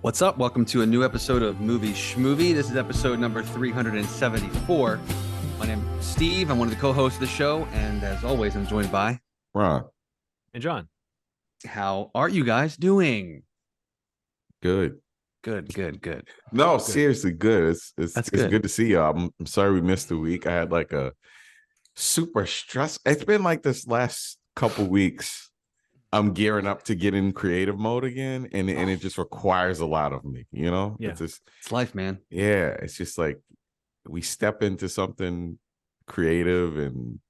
What's up? Welcome to a new episode of Movie Schmovie. This is episode number 374. My name is Steve. I'm one of the co-hosts of the show, and as always, I'm joined by Ron. And John. How are you guys doing? Good. Good. No, good. seriously, good. It's good. Good to see y'all. I'm sorry we missed a week. I had like a super stress. It's been like this last couple weeks. I'm gearing up to get in creative mode again, and it just requires a lot of me. You know, Yeah. It's life, man. Yeah, it's just like we step into something creative, and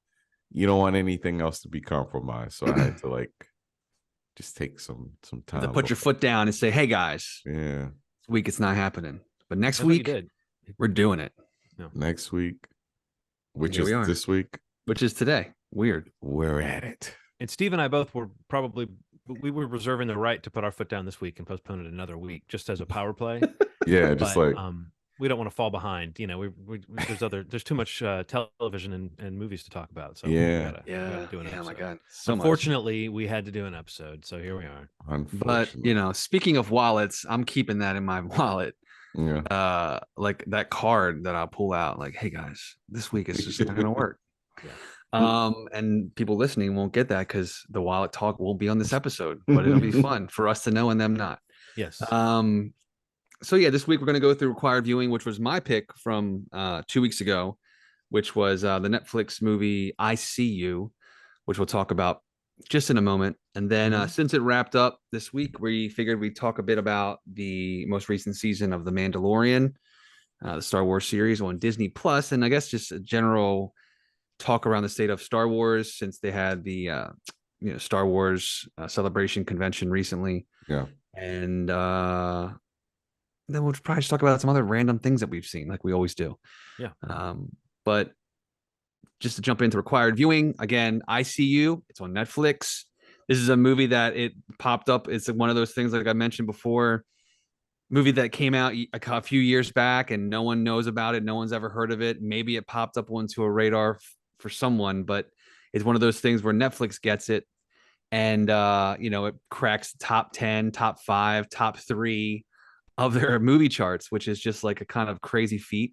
you don't want anything else to be compromised. So I had to like just take some time To put your foot down and say, "Hey guys, Yeah, this week it's not happening, but next That's what you week did. we're doing it." next week, which Here is we are. this week, Which is today. Weird. we're at it. And Steve and I both were we were reserving the right to put our foot down this week and postpone it another week just as a power play. Yeah, just But, like we don't want to fall behind. You know, there's too much television and movies to talk about. So Yeah. we gotta do an episode. Oh my God. So much. Unfortunately, we had to do an episode, so here we are. But unfortunately. speaking of wallets, I'm keeping that in my wallet. Yeah. Like that card that I'll pull out, like, hey guys, this week it's just not gonna work. Yeah. And people listening won't get that because the wallet talk won't be on this episode, but it'll be fun for us to know and them not. Yes. So yeah, this week we're gonna go through required viewing, which was my pick from 2 weeks ago, which was the Netflix movie I See You, which we'll talk about just in a moment. And then since it wrapped up this week, we figured we'd talk a bit about the most recent season of The Mandalorian, the Star Wars series on Disney Plus, and I guess just a general talk around the state of Star Wars since they had the Star Wars celebration convention recently. Yeah. And then we'll probably just talk about some other random things that we've seen, like we always do. Yeah. But just to jump into required viewing again, I See You. It's on Netflix. This is a movie that it popped up. It's one of those things, like I mentioned before, movie that came out a few years back and no one knows about it. No one's ever heard of it. Maybe it popped up onto a radar for someone, but it's one of those things where Netflix gets it and it cracks top 10, top 5, top 3 of their movie charts, which is just like a kind of crazy feat.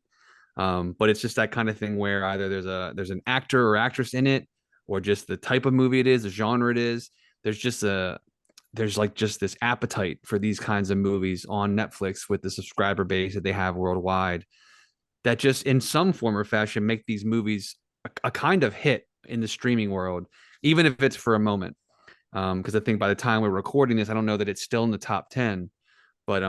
But it's just that kind of thing where either there's an actor or actress in it, or just the type of movie it is, the genre it is. There's just this appetite for these kinds of movies on Netflix with the subscriber base that they have worldwide, that just in some form or fashion make these movies a kind of hit in the streaming world, even if it's for a moment. Because I think by the time we're recording this, I don't know that it's still in the top 10, but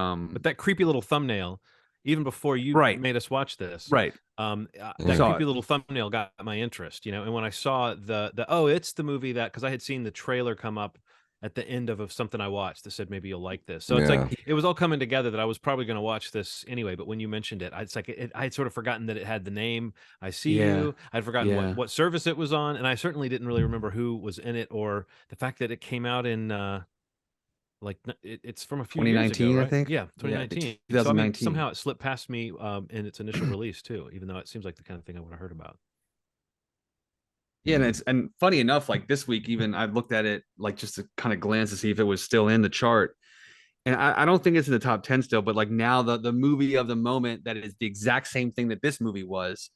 that creepy little thumbnail, even before you made us watch this, right? That creepy little thumbnail got my interest, and when I saw it's the movie that, because I had seen the trailer come up at the end of something I watched that said maybe you'll like this. So it's like it was all coming together that I was probably going to watch this anyway. But when you mentioned it, I had sort of forgotten that it had the name I See You. I'd forgotten what service it was on, and I certainly didn't really remember who was in it, or the fact that it came out in it's from a few 2019, years ago, right? I think. Yeah, 2019. 2019. So, I mean, somehow it slipped past me in its initial release too, even though it seems like the kind of thing I would have heard about. Yeah, and funny enough, like this week, even I looked at it like just to kind of glance to see if it was still in the chart, and I don't think it's in the top 10 still. But like now, the movie of the moment that is the exact same thing that this movie was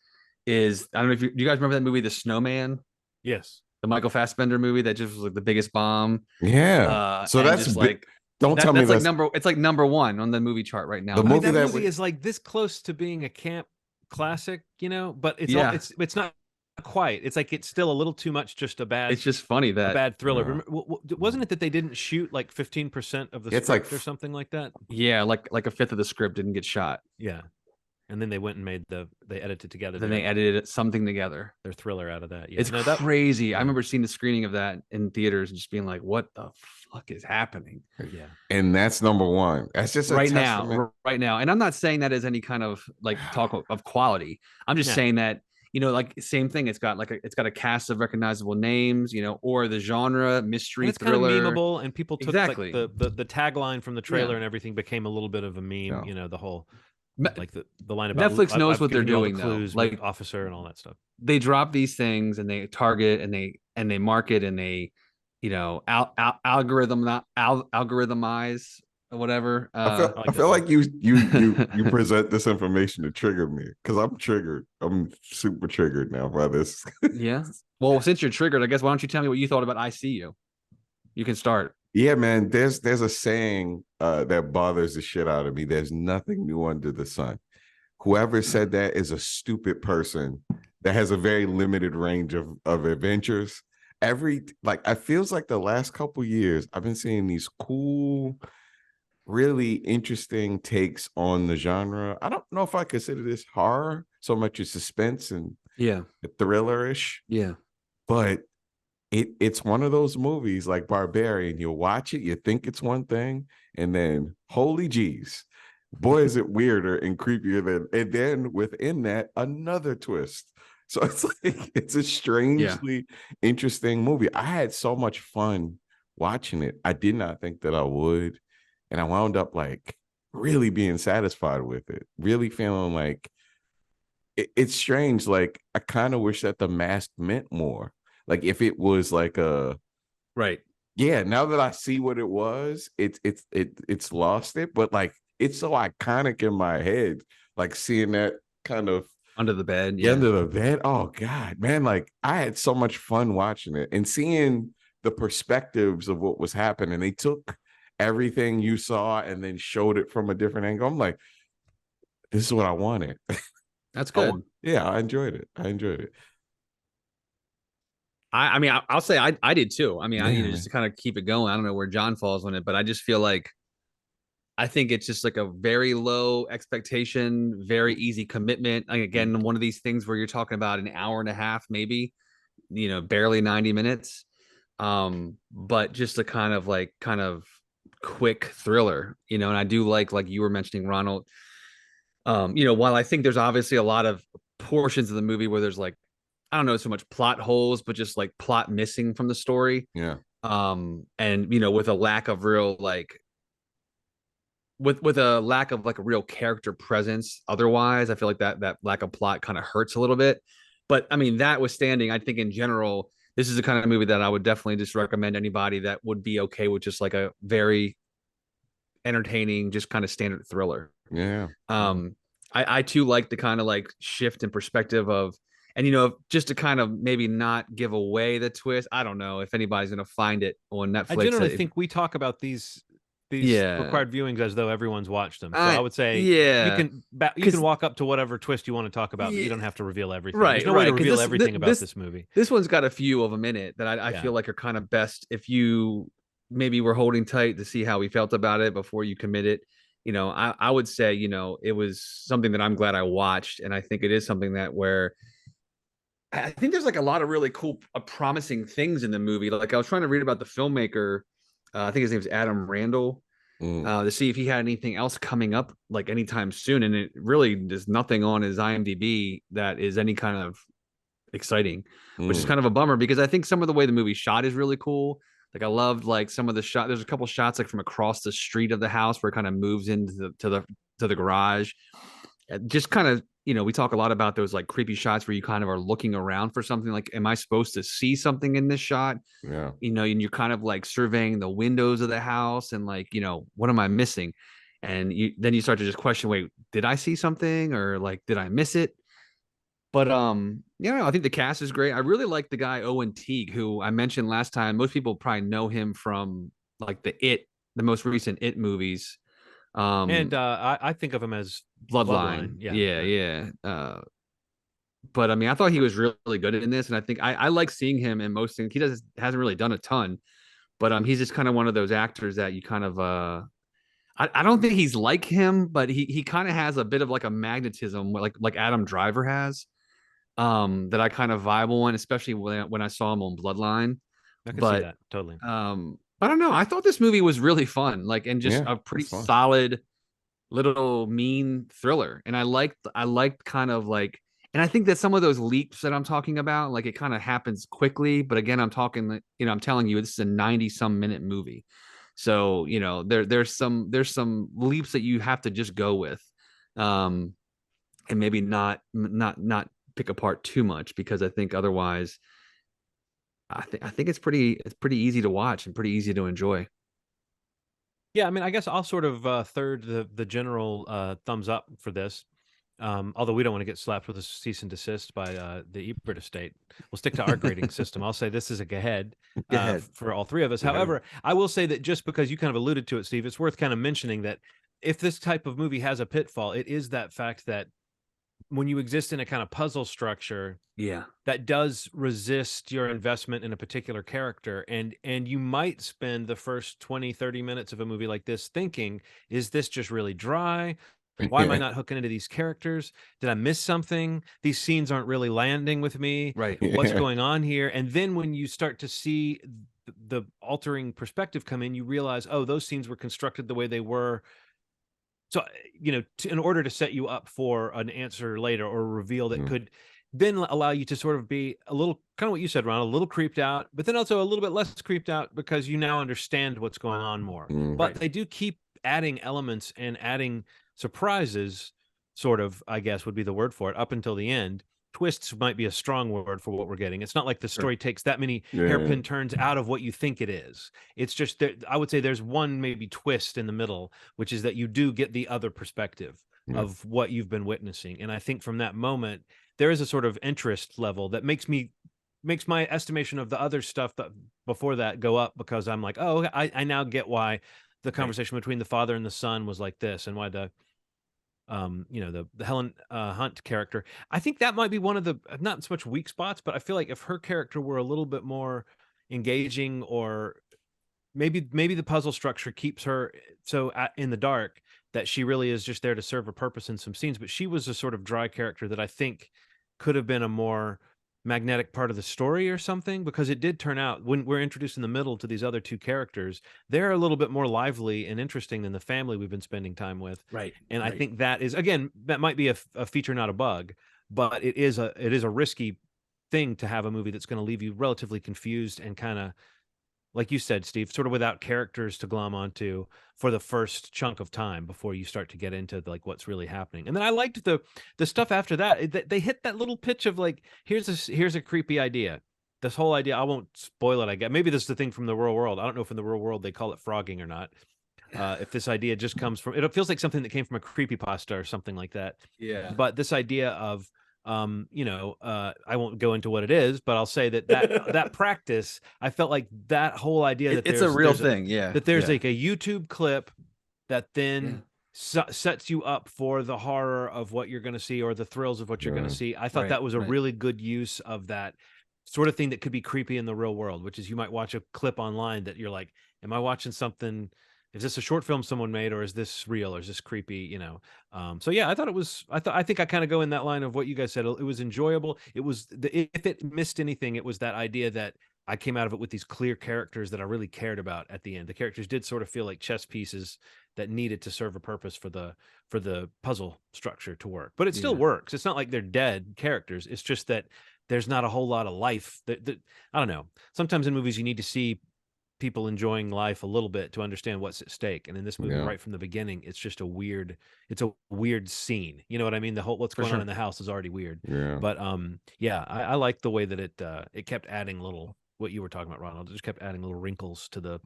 is, I don't know if do you guys remember that movie, The Snowman? Yes, the Michael Fassbender movie that just was like the biggest bomb. Yeah. So that's just like tell me that's like it's like number 1 on the movie chart right now. The movie that movie is like this close to being a camp classic, but it's it's not quite. It's like it's still a little too much. Just a bad. It's just funny that a bad thriller. Wasn't it that they didn't shoot like 15% of the script or something like that? Yeah, like a fifth of the script didn't get shot. Yeah, and then they went and they edited together. Then they edited something together. Their thriller out of that. Yeah. It's crazy. I remember seeing the screening of that in theaters and just being like, "What the fuck is happening?" Yeah, and that's number 1. That's just right now. And I'm not saying that as any kind of like talk of quality. I'm just saying that. Like same thing. It's got a cast of recognizable names, or the genre mystery and it's thriller. Kind of memeable, and people took like, the tagline from the trailer and everything became a little bit of a meme. Yeah. The whole like the line about Netflix knows I've what they're given you all doing the though. clues, Like officer and all that stuff. They drop these things and they target and they market and they algorithmize whatever. I feel like you present this information to trigger me because I'm triggered. I'm super triggered now by this. Yeah. Well, since you're triggered, I guess why don't you tell me what you thought about I See You? You can start. Yeah, man. There's a saying that bothers the shit out of me. There's nothing new under the sun. Whoever said that is a stupid person that has a very limited range of adventures. I feels like the last couple years I've been seeing these cool, really interesting takes on the genre. I don't know if I consider this horror so much as suspense and Yeah. thriller-ish, Yeah. but it's one of those movies like Barbarian. You'll watch it, you think it's one thing, and then holy jeez, boy, is it weirder and creepier and then within that, another twist. So it's like it's a strangely interesting movie. I had so much fun watching it. I did not think that I would. And I wound up like really being satisfied with it, really feeling like it's strange. Like I kind of wish that The Mask meant more. Like if it was like a right. Yeah, now that I see what it was, it's lost it, but like it's so iconic in my head. Like seeing that kind of under the bed. Yeah. Under the bed. Oh God, man. Like I had so much fun watching it and seeing the perspectives of what was happening. They took everything you saw and then showed it from a different angle. I'm like, this is what I wanted. That's good. Yeah, I enjoyed it. I mean, I'll say I did too. I mean, I need just to kind of keep it going. I don't know where John falls on it, but I just feel like I think it's just like a very low expectation, very easy commitment. Like, again, one of these things where you're talking about an hour and a half, maybe, barely 90 minutes. But just a kind of quick thriller, and I do like you were mentioning, Ronald. While I think there's obviously a lot of portions of the movie where there's like, I don't know so much plot holes, but just like plot missing from the story. Yeah. And with a lack of real with a lack of like a real character presence. Otherwise, I feel like that lack of plot kind of hurts a little bit. But I mean, that withstanding, I think in general, this is the kind of movie that I would definitely just recommend anybody that would be okay with just like a very entertaining, just kind of standard thriller. Yeah. I too like the kind of like shift in perspective of, and just to kind of maybe not give away the twist. I don't know if anybody's gonna find it on Netflix. I generally think we talk about these required viewings as though everyone's watched them. So I would say, you can walk up to whatever twist you want to talk about, but you don't have to reveal everything. Right, there's no way to reveal everything about this movie. This one's got a few of them in it that I feel like are kind of best if you maybe were holding tight to see how we felt about it before you commit it. I would say, it was something that I'm glad I watched, and I think it is something that where I think there's like a lot of really cool, promising things in the movie. Like I was trying to read about the filmmaker. I think his name is Adam Randall, to see if he had anything else coming up like anytime soon. And it really, there's nothing on his IMDb that is any kind of exciting, which is kind of a bummer because I think some of the way the movie shot is really cool. Like I loved like some of the shot. There's a couple shots like from across the street of the house where it kind of moves into the garage. Just kind of, we talk a lot about those like creepy shots where you kind of are looking around for something. Like, am I supposed to see something in this shot? Yeah. And you're kind of like surveying the windows of the house and like, what am I missing? And then you start to just question, wait, did I see something or like, did I miss it? But I think the cast is great. I really like the guy Owen Teague, who I mentioned last time. Most people probably know him from like the most recent It movies. And I think of him as Bloodline. Yeah. But I mean, I thought he was really good in this, and I think I like seeing him in most things. He hasn't really done a ton, but he's just kind of one of those actors that you kind of I don't think he's like him, but he kind of has a bit of like a magnetism like Adam Driver has, that I kind of vibe on, especially when I saw him on Bloodline. I can see that totally. I don't know. I thought this movie was really fun, like, and just a pretty solid little mean thriller. And I liked kind of like, and I think that some of those leaps that I'm talking about, like it kind of happens quickly. But again, I'm talking, I'm telling you, this is a 90-some minute movie. So, there's some leaps that you have to just go with, and maybe not pick apart too much, because I think otherwise, I think it's pretty easy to watch and pretty easy to enjoy. Yeah, I mean, I guess I'll sort of third the general thumbs up for this. Although we don't want to get slapped with a cease and desist by the Ebert estate. We'll stick to our grading system. I'll say this is a go ahead Go ahead. for all three of us. However, I will say that just because you kind of alluded to it, Steve, it's worth kind of mentioning that if this type of movie has a pitfall, it is that fact that when you exist in a kind of puzzle structure, Yeah. that does resist your investment in a particular character, and you might spend the first 20-30 minutes of a movie like this thinking, is this just really dry? Why am I not hooking into these characters? Did I miss something? These scenes aren't really landing with me. Right. What's going on here? And then when you start to see the altering perspective come in, you realize, oh, those scenes were constructed the way they were, so, in order to set you up for an answer later or a reveal that could then allow you to sort of be a little, kind of what you said, Ron, a little creeped out, but then also a little bit less creeped out because you now understand what's going on more. But they do keep adding elements and adding surprises, sort of, I guess would be the word for it, up until the end. Twists might be a strong word for what we're getting. It's not like the story takes that many hairpin turns out of what you think it is. It's just that I would say there's one maybe twist in the middle, which is that you do get the other perspective of what you've been witnessing. And I think from that moment, there is a sort of interest level that makes my estimation of the other stuff that before that go up, because I'm like, oh, I now get why the conversation between the father and the son was like this, and why the Helen Hunt character. I think that might be one of the not so much weak spots, but I feel like if her character were a little bit more engaging, or maybe the puzzle structure keeps her so in the dark that she really is just there to serve a purpose in some scenes. But she was a sort of dry character that I think could have been a more magnetic part of the story or something, because it did turn out, when we're introduced in the middle to these other two characters, they're a little bit more lively and interesting than the family we've been spending time with. Right. And I think that is, again, that might be a feature, not a bug, but it is a risky thing to have a movie that's going to leave you relatively confused and kind of, like you said, Steve, sort of without characters to glom onto for the first chunk of time before you start to get into like what's really happening. And then I liked the stuff after that. They hit that little pitch of like, here's a creepy idea. This whole idea, I won't spoil it, I guess. Maybe this is the thing from the real world. I don't know if in the real world they call it frogging or not. If this idea just comes from, it feels like something that came from a creepypasta or something like that. Yeah. But this idea of, I won't go into what it is, but I'll say that practice, I felt like that whole idea that it's a real thing. That there's like a YouTube clip that then sets you up for the horror of what you're going to see, or the thrills of what you're going to see. I thought that was a really good use of that sort of thing that could be creepy in the real world, which is you might watch a clip online that you're like, am I watching something? Is this a short film someone made, or is this real, or is this creepy? So yeah, I thought it was. I think I kind of go in that line of what you guys said. It was enjoyable. It was if it missed anything, it was that idea that I came out of it with these clear characters that I really cared about at the end. The characters did sort of feel like chess pieces that needed to serve a purpose for the puzzle structure to work. But it still works. It's not like they're dead characters. It's just that there's not a whole lot of life. That I don't know. Sometimes in movies you need to see people enjoying life a little bit to understand what's at stake. And in this movie, right from the beginning, it's just a weird scene. You know what I mean? The whole what's going on in the house is already weird. Yeah. But I like the way that it kept adding little, what you were talking about, Ronald. It just kept adding little wrinkles to the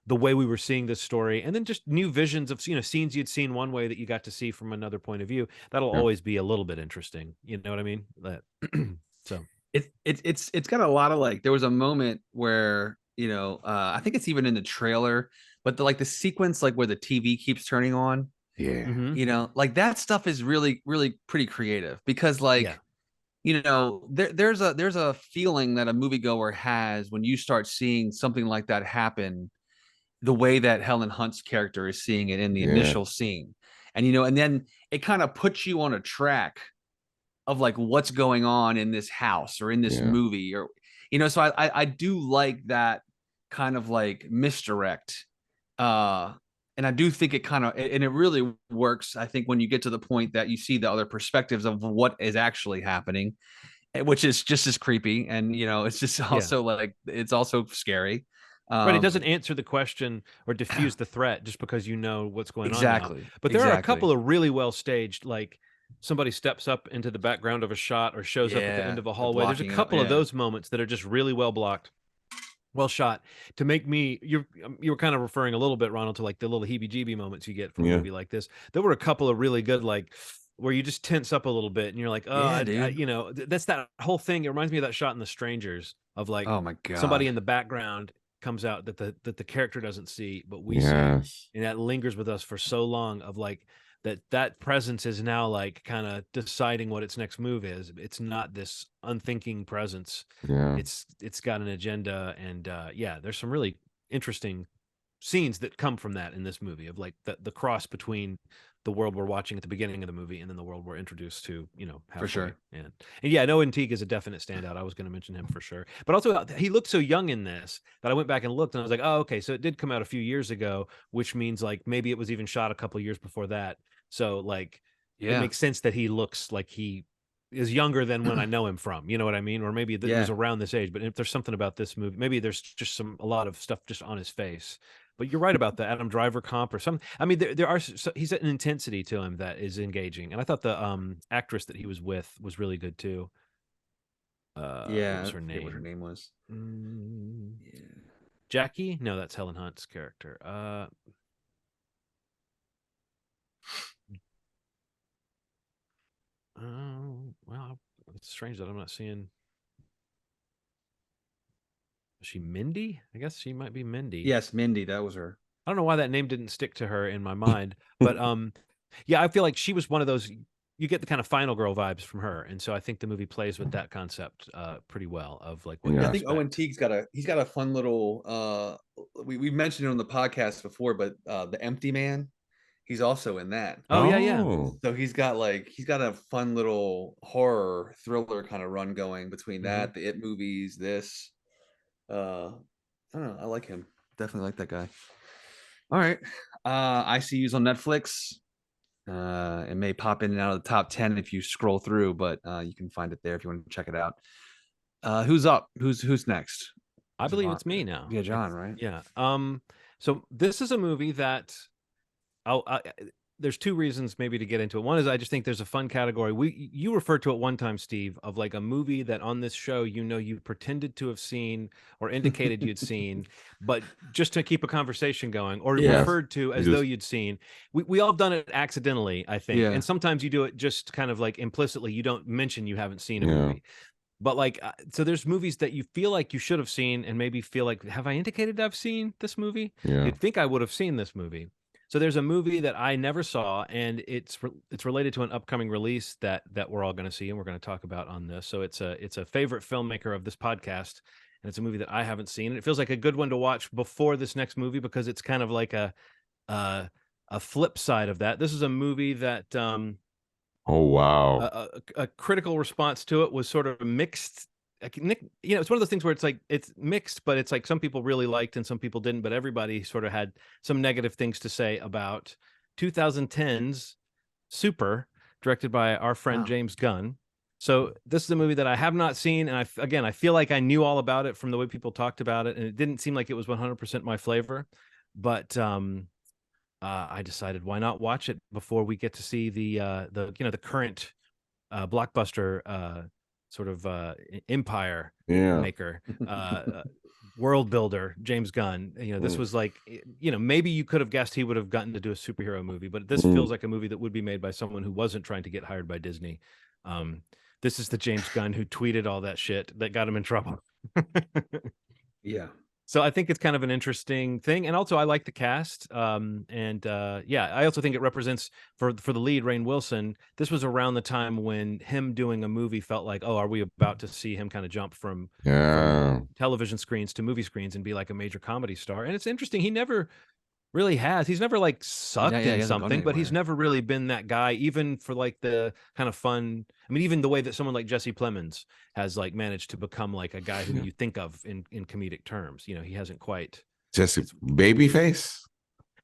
way we were seeing this story, and then just new visions of scenes you'd seen one way that you got to see from another point of view. That'll always be a little bit interesting. You know what I mean? That so. It's got a lot of like, there was a moment where I think it's even in the trailer, but the sequence like where the TV keeps turning on, like that stuff is really really pretty creative, because there's a feeling that a moviegoer has when you start seeing something like that happen, the way that Helen Hunt's character is seeing it in the initial scene, and then it kind of puts you on a track of like what's going on in this house or in this movie, or so I do like that kind of like misdirect, and I do think it kind of, and it really works, I think, when you get to the point that you see the other perspectives of what is actually happening, which is just as creepy, and it's just also like it's also scary. Right, it doesn't answer the question or diffuse the threat just because you know what's going on now. But there are a couple of really well staged, like somebody steps up into the background of a shot or shows up at the end of a hallway. There's a couple of those moments that are just really well blocked, well shot to make me. You were kind of referring a little bit, Ronald, to like the little heebie-jeebie moments you get from a movie like this. There were a couple of really good, like where you just tense up a little bit and you're like, oh, Yeah, dude. you know, that's that whole thing. It reminds me of that shot in The Strangers of like, oh my god, somebody in the background comes out that the character doesn't see, but we see, and that lingers with us for so long. Of like that presence is now like kind of deciding what its next move is. It's not this unthinking presence. It's got an agenda, and yeah, there's some really interesting scenes that come from that in this movie, of like the cross between the world we're watching at the beginning of the movie and then the world we're introduced to, you know, halfway. For sure. And yeah, Noah Teague is a definite standout. I was going to mention him for sure, but also he looked so young in this that I went back and looked and I was like, oh, okay, so it did come out a few years ago, which means like maybe it was even shot a couple of years before that. So like, it makes sense that he looks like he is younger than when I know him from, you know what I mean? Or maybe it was around this age, but if there's something about this movie, maybe there's just a lot of stuff just on his face. But you're right about the Adam Driver comp or something. I mean, there are, he's at an intensity to him that is engaging. And I thought the actress that he was with was really good too. What was her name? What her name was? Jackie? No, that's Helen Hunt's character. Well, it's strange that I'm not seeing. Is she Mindy? I guess she might be Mindy. Yes, Mindy, that was her. I don't know why that name didn't stick to her in my mind, but yeah, I feel like she was one of those. You get the kind of Final Girl vibes from her, and so I think the movie plays with that concept pretty well. Of like, what I think Owen Teague's got a fun little. We mentioned it on the podcast before, but the Empty Man, he's also in that. Oh yeah. So he's got a fun little horror thriller kind of run going between that, the It movies, this. I don't know. I like him. Definitely like that guy. All right. ICU's on Netflix. It may pop in and out of the top 10 if you scroll through, but you can find it there if you want to check it out. Who's up? Who's next? I believe it's me now. Yeah, John, right? Yeah. So this is a movie that there's two reasons maybe to get into it. One is I just think there's a fun category. You referred to it one time, Steve, of like a movie that on this show, you know, you pretended to have seen or indicated you'd seen, but just to keep a conversation going, or referred to as though you'd seen. We all done it accidentally, I think. And sometimes you do it just kind of like implicitly. You don't mention you haven't seen a movie. But like, so there's movies that you feel like you should have seen and maybe feel like, have I indicated I've seen this movie? You'd think I would have seen this movie. So there's a movie that I never saw, and it's related to an upcoming release that we're all going to see and we're going to talk about on this. So it's a favorite filmmaker of this podcast, and it's a movie that I haven't seen, and it feels like a good one to watch before this next movie because it's kind of like a flip side of that. This is a movie that oh wow, a critical response to it was sort of mixed. You know, it's one of those things where it's like it's mixed, but it's like some people really liked and some people didn't, but everybody sort of had some negative things to say about 2010's Super, directed by our friend James Gunn. So this is a movie that I have not seen, and I feel like I knew all about it from the way people talked about it, and it didn't seem like it was 100% my flavor, but I decided why not watch it before we get to see the current blockbuster sort of empire maker, world builder, James Gunn. You know, this was like, you know, maybe you could have guessed he would have gotten to do a superhero movie, but this feels like a movie that would be made by someone who wasn't trying to get hired by Disney. This is the James Gunn who tweeted all that shit that got him in trouble. Yeah. So I think it's kind of an interesting thing. And also I like the cast. Yeah, I also think it represents for the lead, Rainn Wilson. This was around the time when him doing a movie felt like, oh, are we about to see him kind of jump from television screens to movie screens and be like a major comedy star? And it's interesting. He never really has. He's never like sucked in something, but he's never really been that guy, even for like the kind of fun. I mean, even the way that someone like Jesse Plemons has like managed to become like a guy who you think of in comedic terms. You know, he hasn't quite. Jesse Babyface?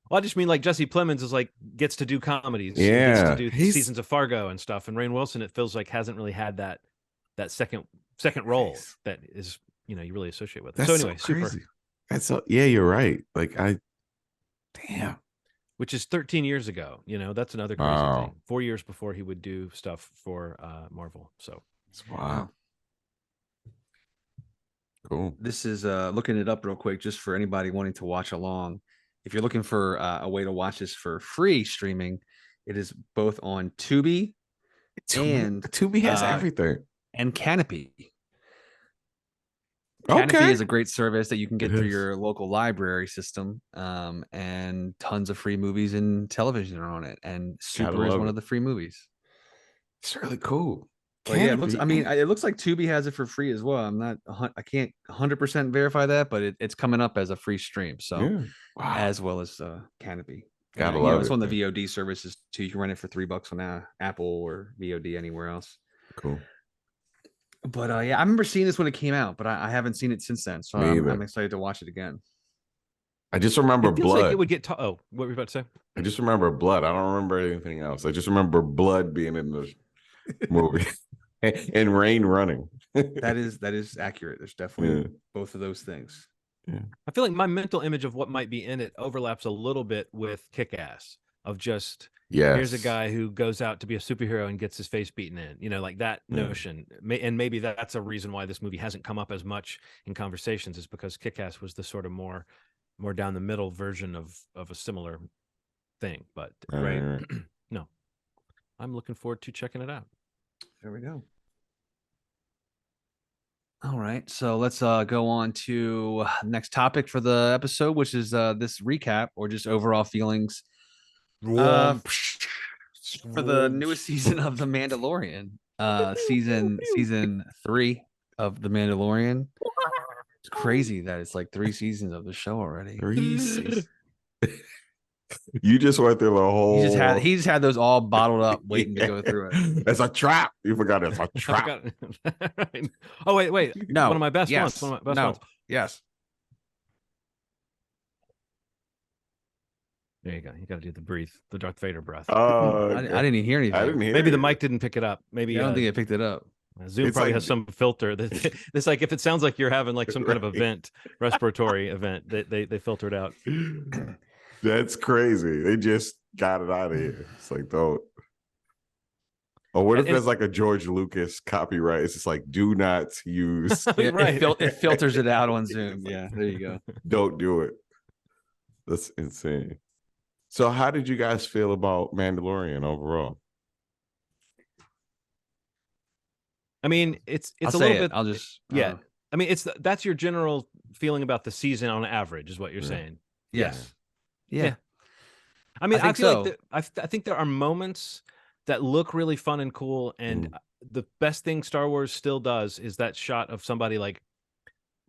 Well, I just mean like Jesse Plemons is like gets to do comedies. Yeah. Gets to do seasons of Fargo and stuff. And Rainn Wilson, it feels like hasn't really had that second role that is, you know, you really associate with it. So anyway, so crazy. Super. Yeah, you're right. Like damn. Which is 13 years ago. You know, that's another crazy thing. 4 years before he would do stuff for Marvel. So wow. Cool. This is looking it up real quick just for anybody wanting to watch along. If you're looking for a way to watch this for free streaming, it is both on Tubi and Tubi has everything. And Canopy. Canopy Okay. is a great service that you can get It through is. your local library system, and tons of free movies and television are on it. And Super is love one it. of the free movies. It's really cool. But yeah, it looks. Canopy. It looks like Tubi has it for free as well. I can't 100% verify that, but it's coming up as a free stream. So, Yeah. Wow. as well as Canopy. Gotta And, love it's it. on the VOD services too. You can rent it for $3 on Apple or VOD anywhere else. Cool. But yeah, I remember seeing this when it came out, but I haven't seen it since then. So I'm excited to watch it again. I just remember it feels blood. like it would get. What were you about to say? I just remember blood. I don't remember anything else. I just remember blood being in the movie and rain running. That is accurate. There's definitely both of those things. Yeah. I feel like my mental image of what might be in it overlaps a little bit with Kick-Ass, of just here's a guy who goes out to be a superhero and gets his face beaten in, like that notion. And maybe that's a reason why this movie hasn't come up as much in conversations, is because Kick-Ass was the sort of more down the middle version of a similar thing. But Right. No, I'm looking forward to checking it out. There we go. All right, so let's go on to next topic for the episode, which is this recap or just overall feelings for the newest season of The Mandalorian, season 3 of The Mandalorian. It's crazy that it's like 3 seasons of the show already. 3 seasons. You just went through the whole. He just had those all bottled up, waiting to go through it. It's a trap. You forgot it's a trap. Oh wait. No, one of my best yes. ones. One of my best ones. Yes. There you go. You got to do the Darth Vader breath. I didn't even hear anything. I didn't hear. Maybe the mic didn't pick it up. Maybe I don't think it picked it up. Zoom probably has some filter. It's like if it sounds like you're having like some kind of event, respiratory event, they filter it out. That's crazy. They just got it out of here. It's like, don't. Or what if there's like a George Lucas copyright? It's just like, do not use. Right. It filters it out on Zoom. Yeah, there you go. Don't do it. That's insane. So how did you guys feel about Mandalorian overall? I mean, it's I'll a little bit. I'll just I mean, that's your general feeling about the season on average, is what you're saying. Yes. Yeah. I mean, I feel so. like I think there are moments that look really fun and cool, and the best thing Star Wars still does is that shot of somebody like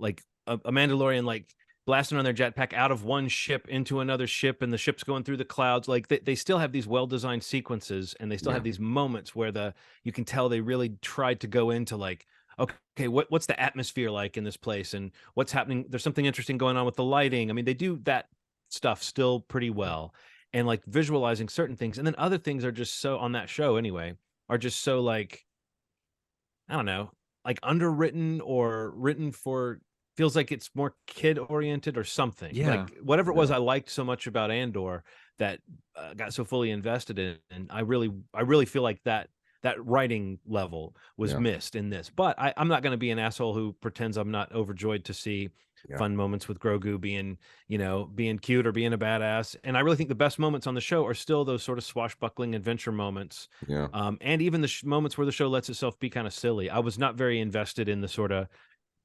a Mandalorian like blasting on their jetpack out of one ship into another ship, and the ship's going through the clouds. Like they still have these well-designed sequences, and they still have these moments where you can tell they really tried to go into like, okay, what's the atmosphere like in this place, and what's happening? There's something interesting going on with the lighting. I mean, they do that stuff still pretty well, and like visualizing certain things, and then other things are just so, on that show anyway, are just so like, I don't know, like underwritten or written for, feels like it's more kid oriented or something. Like whatever it was I liked so much about Andor that got so fully invested in, and I really feel like that writing level was missed in this. But I'm not going to be an asshole who pretends I'm not overjoyed to see fun moments with Grogu being cute or being a badass. And I really think the best moments on the show are still those sort of swashbuckling adventure moments. And even the moments where the show lets itself be kind of silly. I was not very invested in the sort of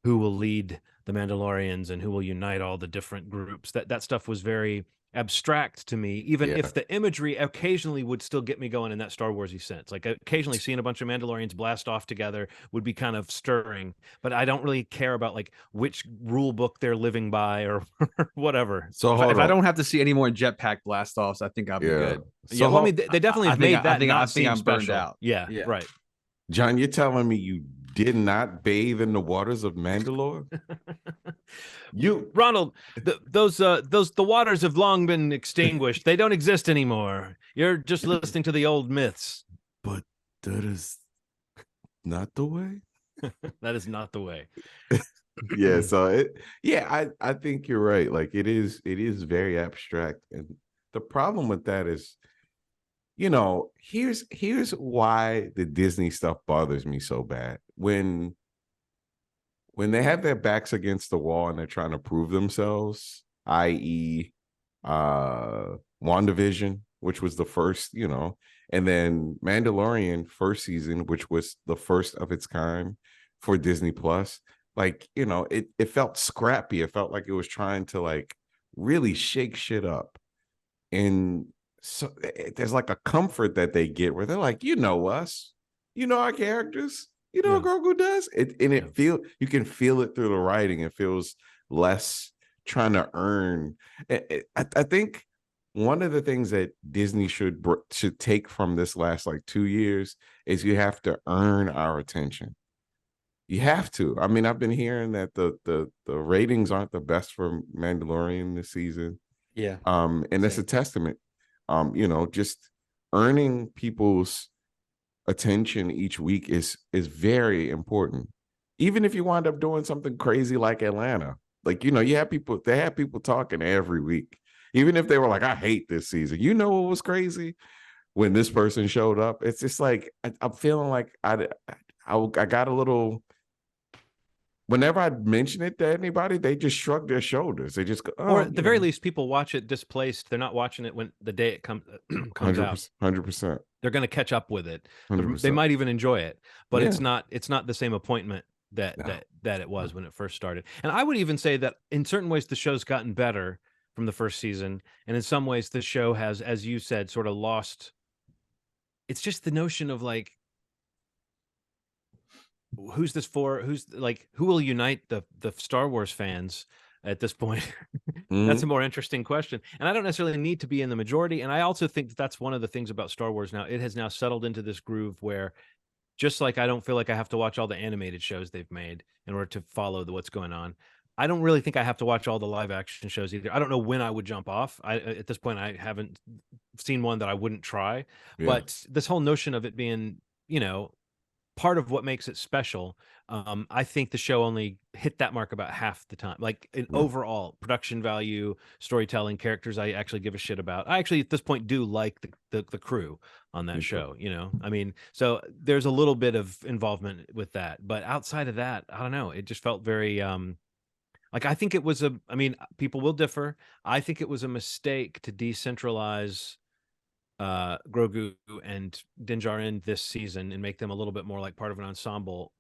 who will lead the Mandalorians and who will unite all the different groups. That stuff was very abstract to me, even if the imagery occasionally would still get me going in that Star Warsy sense. Like occasionally seeing a bunch of Mandalorians blast off together would be kind of stirring, but I don't really care about like which rule book they're living by or whatever. So if I don't have to see any more jetpack blast offs, I think I'll be good. So well, I mean, they definitely have made that. I think I'm burned special. out. Yeah, right. John, you're telling me you did not bathe in the waters of Mandalore? Ronald, the waters have long been extinguished. They don't exist anymore. You're just listening to the old myths. But that is not the way. That is not the way. So I think you're right. Like it is very abstract, and the problem with that is, here's why the Disney stuff bothers me so bad. When when they have their backs against the wall and they're trying to prove themselves, i.e., WandaVision, which was the first, and then Mandalorian first season, which was the first of its kind for Disney Plus. Like, it felt scrappy. It felt like it was trying to like really shake shit up. And so there's like a comfort that they get where they're like, us, our characters, what Grogu does. You can feel it through the writing. It feels less trying to earn. I think one of the things that Disney should take from this last like 2 years is you have to earn our attention. You have to. I mean, I've been hearing that the ratings aren't the best for Mandalorian this season. Yeah. And that's a testament. Just earning people's attention each week is very important. Even if you wind up doing something crazy like Atlanta, like they have people talking every week. Even if they were like, I hate this season. What was crazy? When this person showed up, it's just like I'm feeling like I got a little. Whenever I mention it to anybody, they just shrug their shoulders. They just go, or at the very least, people watch it displaced. They're not watching it when the day it comes out. 100%. They're going to catch up with it. 100%. They might even enjoy it, but it's not the same appointment that it was when it first started. And I would even say that in certain ways, the show's gotten better from the first season, and in some ways, the show has, as you said, sort of lost. It's just the notion of like, who's this for? Who will unite the Star Wars fans at this point? That's a more interesting question. And I don't necessarily need to be in the majority. And I also think that that's one of the things about Star Wars now. It has now settled into this groove where, just like I don't feel like I have to watch all the animated shows they've made in order to follow what's going on, I don't really think I have to watch all the live action shows either. I don't know when I would jump off. At this point, I haven't seen one that I wouldn't try. Yeah. But this whole notion of it being, part of what makes it special, I think the show only hit that mark about half the time. Like in overall production value, storytelling, characters I actually give a shit about. I actually at this point do like the crew on that show, I mean, so there's a little bit of involvement with that, but outside of that, I don't know, it just felt very like, I think it was people will differ. I think it was a mistake to decentralize Grogu and Din Djarin this season and make them a little bit more like part of an ensemble,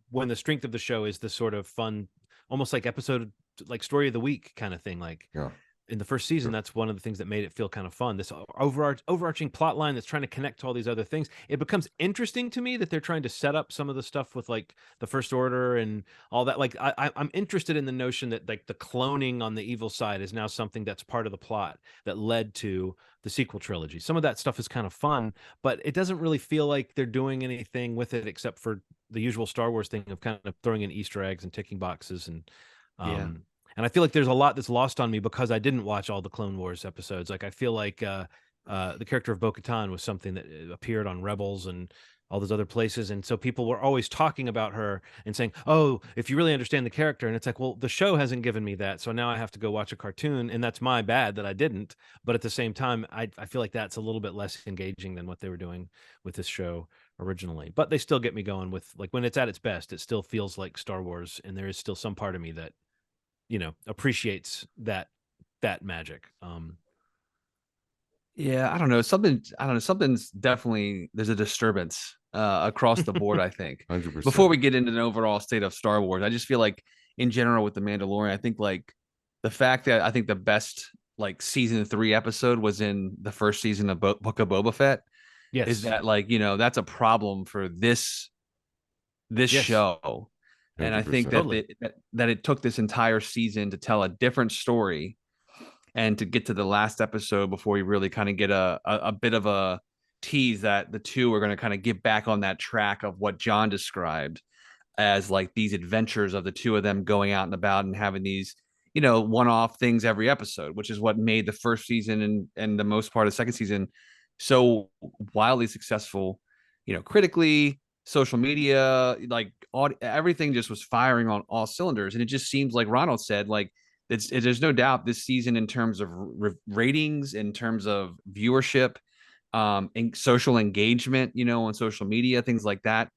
when the strength of the show is this sort of fun, almost like episode, like story of the week kind of thing. Like in the first season, that's one of the things that made it feel kind of fun. This overarching plot line that's trying to connect to all these other things. It becomes interesting to me that they're trying to set up some of the stuff with like the First Order and all that. Like I'm interested in the notion that like the cloning on the evil side is now something that's part of the plot that led to the sequel trilogy. Some of that stuff is kind of fun, but it doesn't really feel like they're doing anything with it except for the usual Star Wars thing of kind of throwing in Easter eggs and ticking boxes and and I feel like there's a lot that's lost on me because I didn't watch all the Clone Wars episodes. Like I feel like the character of Bo-Katan was something that appeared on Rebels and all those other places. And so people were always talking about her and saying, oh, if you really understand the character. And it's like, well, the show hasn't given me that. So now I have to go watch a cartoon. And that's my bad that I didn't. But at the same time, I feel like that's a little bit less engaging than what they were doing with this show originally. But they still get me going with, like, when it's at its best, it still feels like Star Wars. And there is still some part of me that, appreciates that magic. Yeah, I don't know. Something's definitely, there's a disturbance across the board, I think. 100%. Before we get into an overall state of Star Wars, I just feel like in general with The Mandalorian, I think like the fact that I think the best like season 3 episode was in the first season of Book of Boba Fett. Yes. Is that like, that's a problem for this show. And I think that it took this entire season to tell a different story and to get to the last episode before you really kind of get a bit of a tease that the two are going to kind of get back on that track of what John described as like these adventures of the two of them going out and about and having these, one-off things every episode, which is what made the first season and the most part of the second season so wildly successful, critically, social media, like everything just was firing on all cylinders. And it just seems like Ronald said, like there's no doubt this season in terms of ratings, in terms of viewership, and social engagement, on social media, things like that.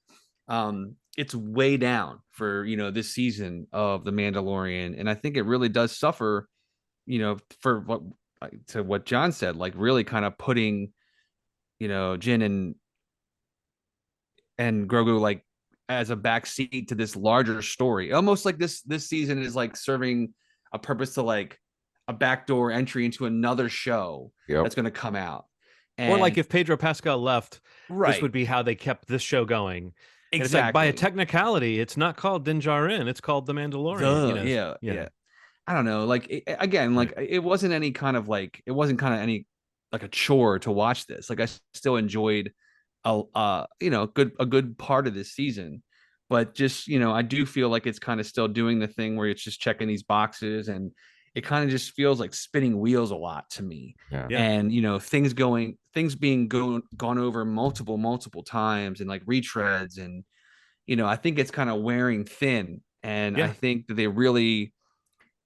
it's way down for, this season of The Mandalorian. And I think it really does suffer, for what John said, like really kind of putting, Jin and Grogu like as a backseat to this larger story. Almost like this season is like serving a purpose to like a backdoor entry into another show that's going to come out. Or like if Pedro Pascal left, this Right. would be how they kept this show going. And Exactly. it's like, by a technicality, it's not called Din Djarin, it's called The Mandalorian. Yeah. I don't know. Like it wasn't any kind of like, it wasn't kind of any like a chore to watch this. Like I still enjoyed a good part of this season, but just, I do feel like it's kind of still doing the thing where it's just checking these boxes, and it kind of just feels like spinning wheels a lot to me. Yeah. And things being gone over multiple times, and like retreads, and I think it's kind of wearing thin. And I think that they really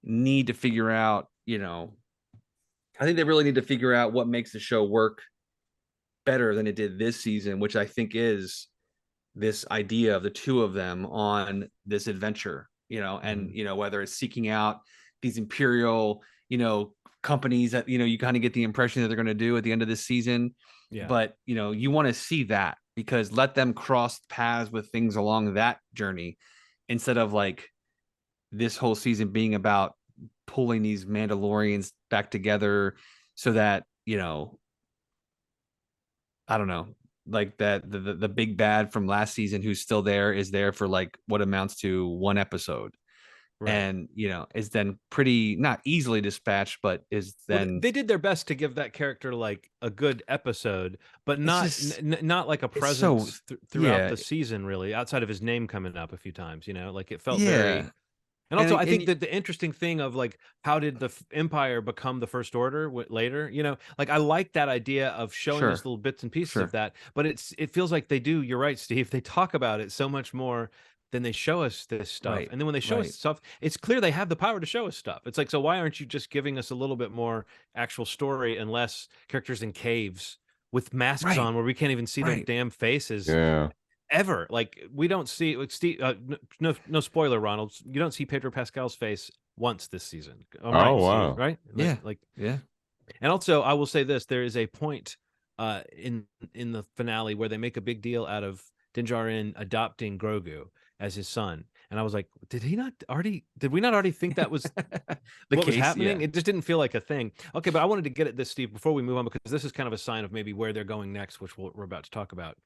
need to figure out, what makes the show work better than it did this season, which I think is this idea of the two of them on this adventure, and whether it's seeking out these imperial, companies that, you kind of get the impression that they're going to do at the end of this season. Yeah. But, you want to see that, because let them cross paths with things along that journey, instead of like this whole season being about pulling these Mandalorians back together so that, I don't know, like that the big bad from last season who's still there is there for like what amounts to one episode. Right. And is then pretty not easily dispatched, but is then they did their best to give that character like a good episode, but not not like a presence throughout the season, really, outside of his name coming up a few times. Like it felt very. And also, I think that the interesting thing of like, how did the Empire become the First Order later? Like I like that idea of showing those little bits and pieces of that, but it feels like they do. You're right, Steve. They talk about it so much more than they show us this stuff. Right. And then when they show us stuff, it's clear they have the power to show us stuff. It's like, so why aren't you just giving us a little bit more actual story and less characters in caves with masks on where we can't even see their damn faces? Yeah. Ever. Like we don't see like Steve, no spoiler, Ronald, you don't see Pedro Pascal's face once this season. Right, wow. Steve, right? Yeah. And also I will say this, there is a point in the finale where they make a big deal out of Din Djarin adopting Grogu as his son, and I was like, did we not already think that was what was happening? It just didn't feel like a thing. Okay, but I wanted to get at this, Steve, before we move on, because this is kind of a sign of maybe where they're going next, which we're about to talk about.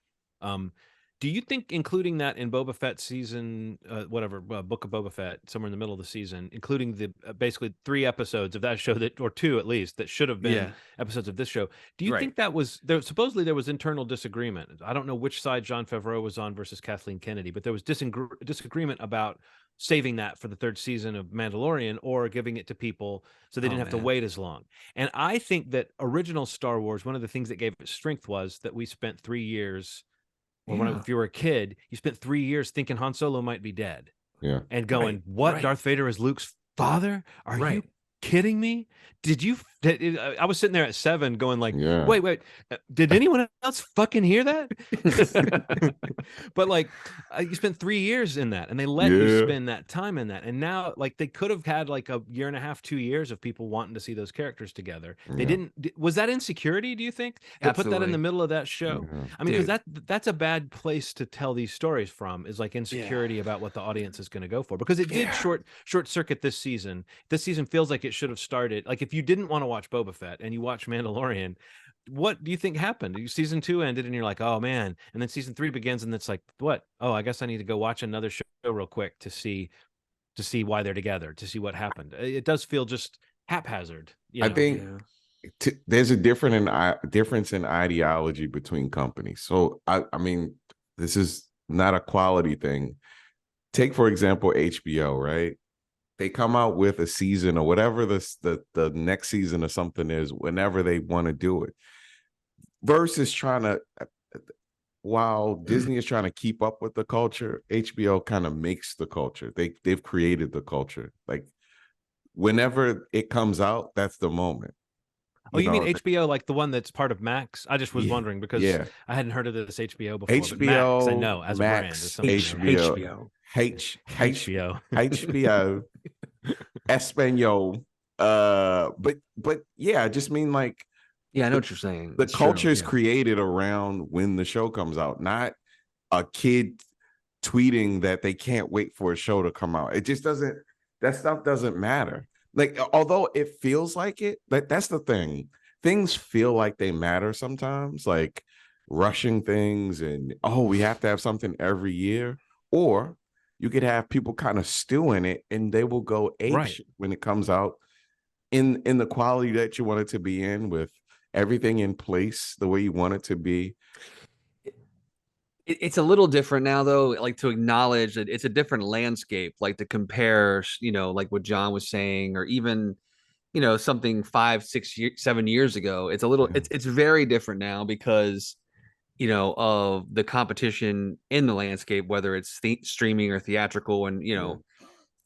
Do you think including that in Boba Fett season, Book of Boba Fett, somewhere in the middle of the season, including the basically 3 episodes of that show or 2 at least, that should have been episodes of this show? Do you think that was there? Supposedly there was internal disagreement. I don't know which side Jon Favreau was on versus Kathleen Kennedy, but there was disagreement about saving that for the 3rd season of Mandalorian or giving it to people so they didn't have to wait as long. And I think that original Star Wars, one of the things that gave it strength was that we spent 3 years. Or if you were a kid, you spent 3 years thinking Han Solo might be dead. Yeah. And going, what? Darth Vader is Luke's father? Are you kidding me? Did you? I was sitting there at 7 going like, wait, did anyone else fucking hear that? But like, you spent 3 years in that, and they let you spend that time in that. And now, like, they could have had like a year and a half, 2 years of people wanting to see those characters together. They didn't. Was that insecurity, do you think? They put that in the middle of that show? I mean, because that's a bad place to tell these stories from, is like insecurity about what the audience is going to go for. Because it did short circuit this season. This season feels like it should have started. Like, if you didn't want to watch Boba Fett and you watch Mandalorian, what do you think happened? Season 2 ended and you're like, oh man, and then season 3 begins and it's like, what? Oh, I guess I need to go watch another show real quick to see why they're together, to see what happened. It does feel just haphazard. I think there's a difference in ideology between companies. So I mean, this is not a quality thing. Take, for example, HBO, right? They come out with a season or whatever the next season or something is whenever they want to do it, versus trying to, while Disney is trying to keep up with the culture, HBO kind of makes the culture. They've created the culture. Like, whenever it comes out, that's the moment. Oh, you mean HBO, like the one that's part of Max? I just was wondering because yeah. I hadn't heard of this HBO before. HBO, but Max, I know as Max, a brand is something HBO, HBO. HBO, Espanol. But yeah, I just mean like, yeah, I know what you're saying. The It's culture true. is created around when the show comes out, not a kid tweeting that they can't wait for a show to come out. It just doesn't, that stuff doesn't matter. Like, although it feels like it, that's the thing. Things feel like they matter sometimes, like rushing things and, oh, we have to have something every year. Or you could have people kind of stew in it and they will go apeshit when it comes out in the quality that you want it to be in, with everything in place the way you want it to be. It's a little different now, though, like to acknowledge that it's a different landscape, like to compare, like what John was saying, or even, something 5, 6, 7 years ago. It's a little, it's very different now because, of the competition in the landscape, whether it's streaming or theatrical, and,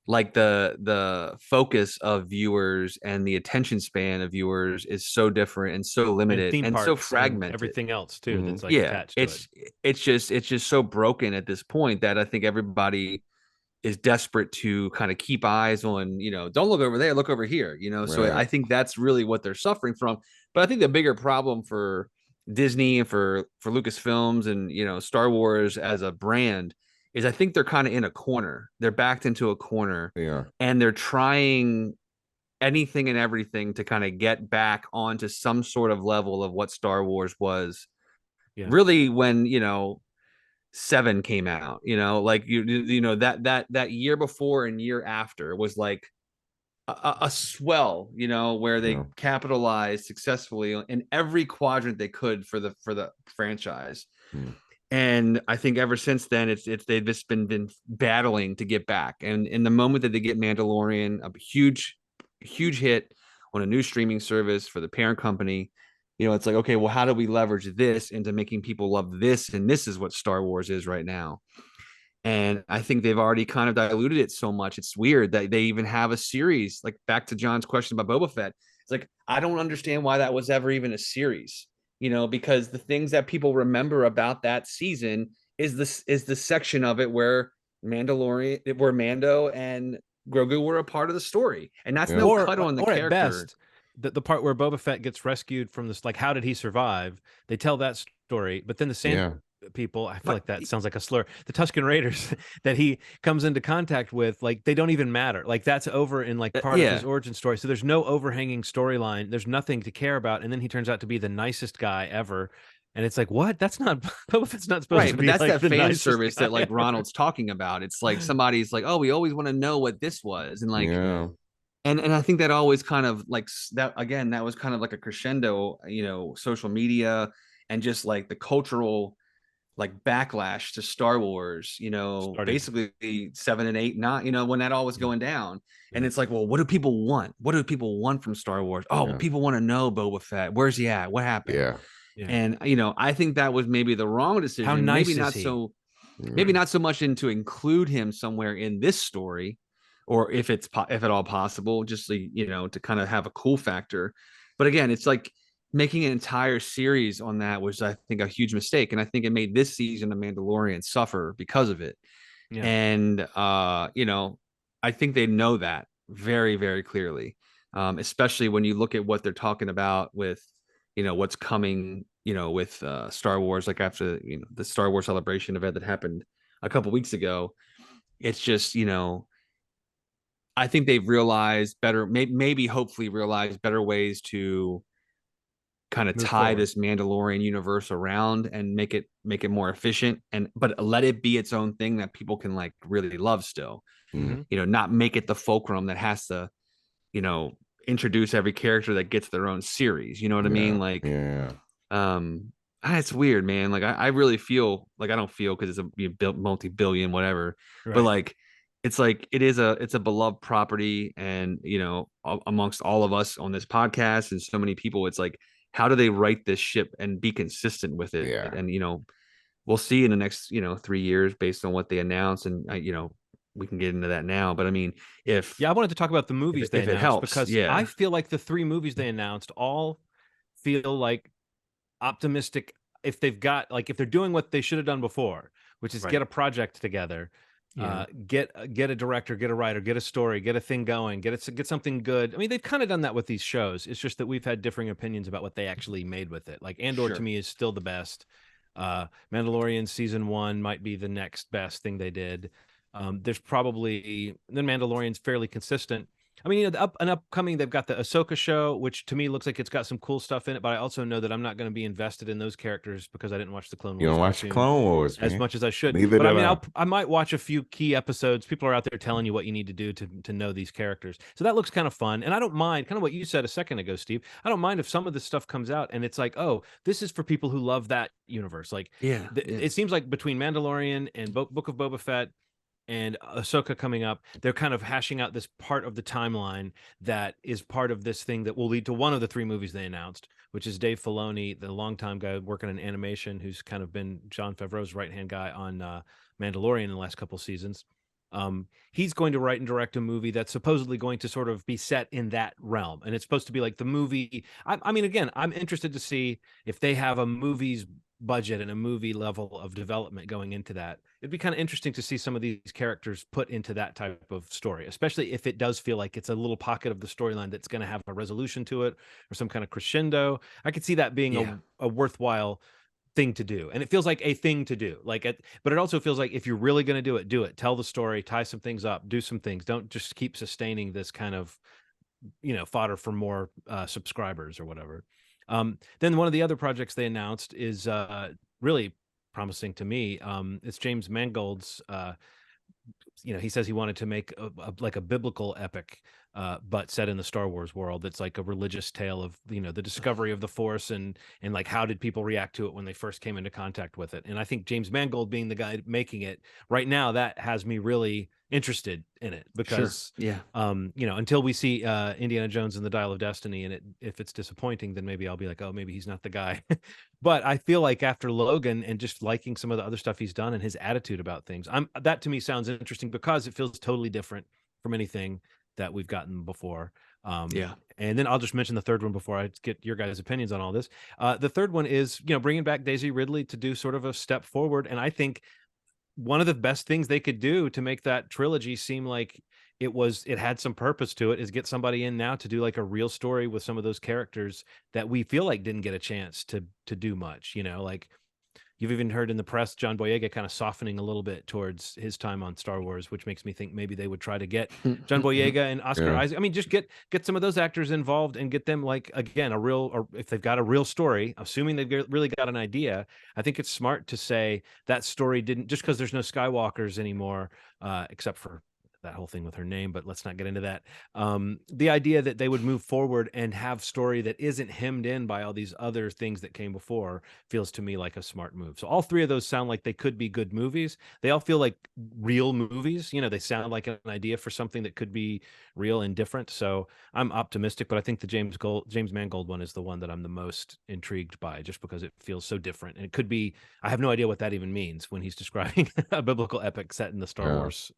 like the focus of viewers and the attention span of viewers is so different and so limited and so fragmented. And everything else too that's like yeah, attached to it. It's just so broken at this point that I think everybody is desperate to kind of keep eyes on, don't look over there, look over here, So I think that's really what they're suffering from. But I think the bigger problem for Disney and for Lucasfilms and, Star Wars as a brand is I think they're kind of in a corner. They're backed into a corner. Yeah. And they're trying anything and everything to kind of get back onto some sort of level of what Star Wars was really when, 7 came out, like that year before and year after was like a swell, where they capitalized successfully in every quadrant they could for the franchise. And I think ever since then, they've just been battling to get back. And in the moment that they get Mandalorian, a huge hit on a new streaming service for the parent company, it's like, okay, well, how do we leverage this into making people love this? And this is what Star Wars is right now. And I think they've already kind of diluted it so much. It's weird that they even have a series. Like, back to John's question about Boba Fett. It's like, I don't understand why that was ever even a series. Because the things that people remember about that season is the section of it where Mando and Grogu were a part of the story, and that's no cut on the character. At best, the part where Boba Fett gets rescued from this, like, how did he survive? They tell that story, but then the same people, I feel like that sounds like a slur, the Tusken Raiders that he comes into contact with, like, they don't even matter. Like, that's over in like part of his origin story. So there's no overhanging storyline. There's nothing to care about. And then he turns out to be the nicest guy ever. And it's like, what? That's not Boba Fett's not supposed to be. But that's like that fan service that like Ronald's talking about. It's like somebody's like, oh, we always want to know what this was, and like, and I think that always kind of like that again. That was kind of like a crescendo, social media and just like the cultural like backlash to Star Wars, basically 7 and 8, 9, when that all was going down. And it's like, well, what do people want? What do people want from Star Wars? Oh, people want to know Boba Fett. Where's he at? What happened? Yeah. And, I think that was maybe the wrong decision. How nice maybe is not he? so, maybe not so much to include him somewhere in this story, or if at all possible, just, to kind of have a cool factor. But again, it's like, making an entire series on that was, I think, a huge mistake. And I think it made this season of Mandalorian suffer because of it. Yeah. And, I think they know that very, very clearly, especially when you look at what they're talking about with, what's coming, with Star Wars, like after, the Star Wars Celebration event that happened a couple weeks ago. It's just, I think they've realized better, maybe hopefully realized better ways to kind of tie this Mandalorian universe around and make it more efficient, but let it be its own thing that people can like really love still. Not make it the fulcrum that has to, introduce every character that gets their own series. You know what I mean? Like, it's weird, man. Like, I really feel like, I don't feel because it's a multi-billion whatever, but like, it's like it's a beloved property, and amongst all of us on this podcast and so many people, it's like, how do they right this ship and be consistent with it? And, we'll see in the next, 3 years based on what they announce. And, we can get into that now. But I mean, I wanted to talk about the movies they announced, helps, because I feel like the 3 movies they announced all feel like optimistic if they've got like if they're doing what they should have done before, which is get a project together, get a director, get a writer, get a story, get a thing going, get something good. I mean, they've kind of done that with these shows. It's just that we've had differing opinions about what they actually made with it. Like Andor to me is still the best. Mandalorian season 1 might be the next best thing they did. There's probably the Mandalorian's fairly consistent. I mean, you know, upcoming, they've got the Ahsoka show, which to me looks like it's got some cool stuff in it, but I also know that I'm not going to be invested in those characters because I didn't watch the Clone Wars. You don't watch the Clone Wars, as much as I should. Neither but I mean, I. I might watch a few key episodes. People are out there telling you what you need to do to know these characters. So that looks kind of fun. And I don't mind, kind of what you said a second ago, Steve. I don't mind if some of this stuff comes out and it's like, oh, this is for people who love that universe. Like, it seems like between Mandalorian and Book of Boba Fett and Ahsoka coming up, they're kind of hashing out this part of the timeline that is part of this thing that will lead to one of the 3 movies they announced, which is Dave Filoni, the longtime guy working in animation, who's kind of been Jon Favreau's right-hand guy on Mandalorian in the last couple seasons. He's going to write and direct a movie that's supposedly going to sort of be set in that realm. And it's supposed to be like the movie. I mean, again, I'm interested to see if they have a movie's budget and a movie level of development going into that. It'd be kind of interesting to see some of these characters put into that type of story, especially if it does feel like it's a little pocket of the storyline that's going to have a resolution to it or some kind of crescendo. I could see that being a worthwhile thing to do. And it feels like a thing to do, but it also feels like if you're really going to do it, tell the story, tie some things up, do some things. Don't just keep sustaining this kind of, you know, fodder for more subscribers or whatever. Then one of the other projects they announced is really promising to me. It's James Mangold's. You know, he says he wanted to make like a biblical epic, but set in the Star Wars world. It's like a religious tale of, you know, the discovery of the Force and like how did people react to it when they first came into contact with it. And I think James Mangold being the guy making it right now, that has me really interested in it because you know, until we see Indiana Jones and the Dial of Destiny, and if it's disappointing, then maybe I'll be like, oh, maybe he's not the guy. But I feel like after Logan and just liking some of the other stuff he's done and his attitude about things, that to me sounds interesting because it feels totally different from anything that we've gotten before. And then I'll just mention the third one before I get your guys' opinions on all this. The third one is, you know, bringing back Daisy Ridley to do sort of a step forward. And I think one of the best things they could do to make that trilogy seem like it had some purpose to it is get somebody in now to do like a real story with some of those characters that we feel like didn't get a chance to do much, you know, like you've even heard in the press, John Boyega kind of softening a little bit towards his time on Star Wars, which makes me think maybe they would try to get John Boyega and Oscar Isaac. I mean, just get some of those actors involved and get them like, again, or if they've got a real story, assuming they've really got an idea, I think it's smart to say that story didn't, just because there's no Skywalkers anymore, except for that whole thing with her name, but let's not get into that. The idea that they would move forward and have story that isn't hemmed in by all these other things that came before feels to me like a smart move. So all 3 of those sound like they could be good movies. They all feel like real movies. You know, they sound like an idea for something that could be real and different. So I'm optimistic, but I think the James Mangold one is the one that I'm the most intrigued by just because it feels so different. And it could be, I have no idea what that even means when he's describing a biblical epic set in the Star Wars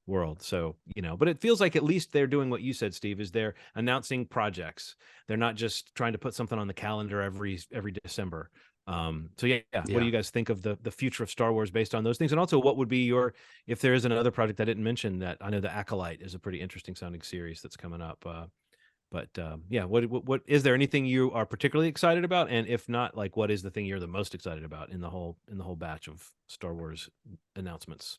world. So, you know, but it feels like at least they're doing what you said, Steve, is they're announcing projects. They're not just trying to put something on the calendar every December. So what do you guys think of the future of Star Wars based on those things? And also what would be if there is another project I didn't mention that I know the Acolyte is a pretty interesting sounding series that's coming up. What is there anything you are particularly excited about? And if not, like, what is the thing you're the most excited about in the whole batch of Star Wars announcements?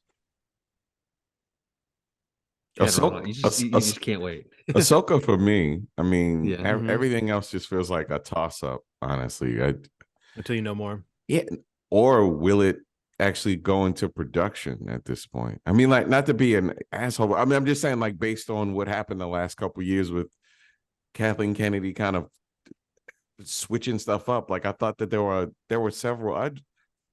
You just can't wait. Ahsoka for me. I mean, everything else just feels like a toss-up, honestly. Until you know more. Yeah. Or will it actually go into production at this point? I mean, like, not to be an asshole. I mean, I'm just saying, like, based on what happened the last couple of years with Kathleen Kennedy kind of switching stuff up. Like, I thought that there were several.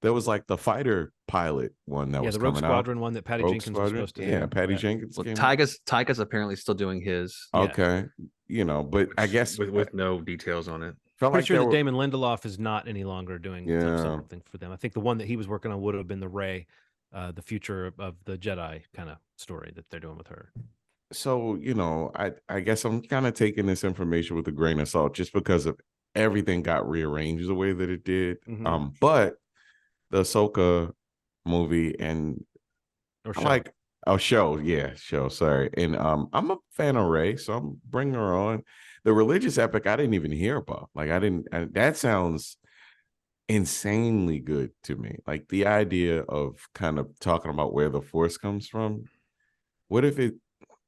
There was like the fighter pilot one that was the Rogue coming Squadron out. one that Patty Jenkins was supposed to do. Yeah, Patty Jenkins. Well, Tyga's apparently still doing his. Okay, you know, but I guess with no details on it. Pretty sure that Damon Lindelof is not any longer doing something for them. I think the one that he was working on would have been the Rey, the future of the Jedi kind of story that they're doing with her. So, you know, I guess I'm kind of taking this information with a grain of salt just because of everything got rearranged the way that it did. Mm-hmm. But the Ahsoka movie and Or I show. like show. Sorry, and I'm a fan of Ray, so I'm bringing her on. The religious epic I didn't even hear about. Like that sounds insanely good to me. Like the idea of kind of talking about where the Force comes from. What if it?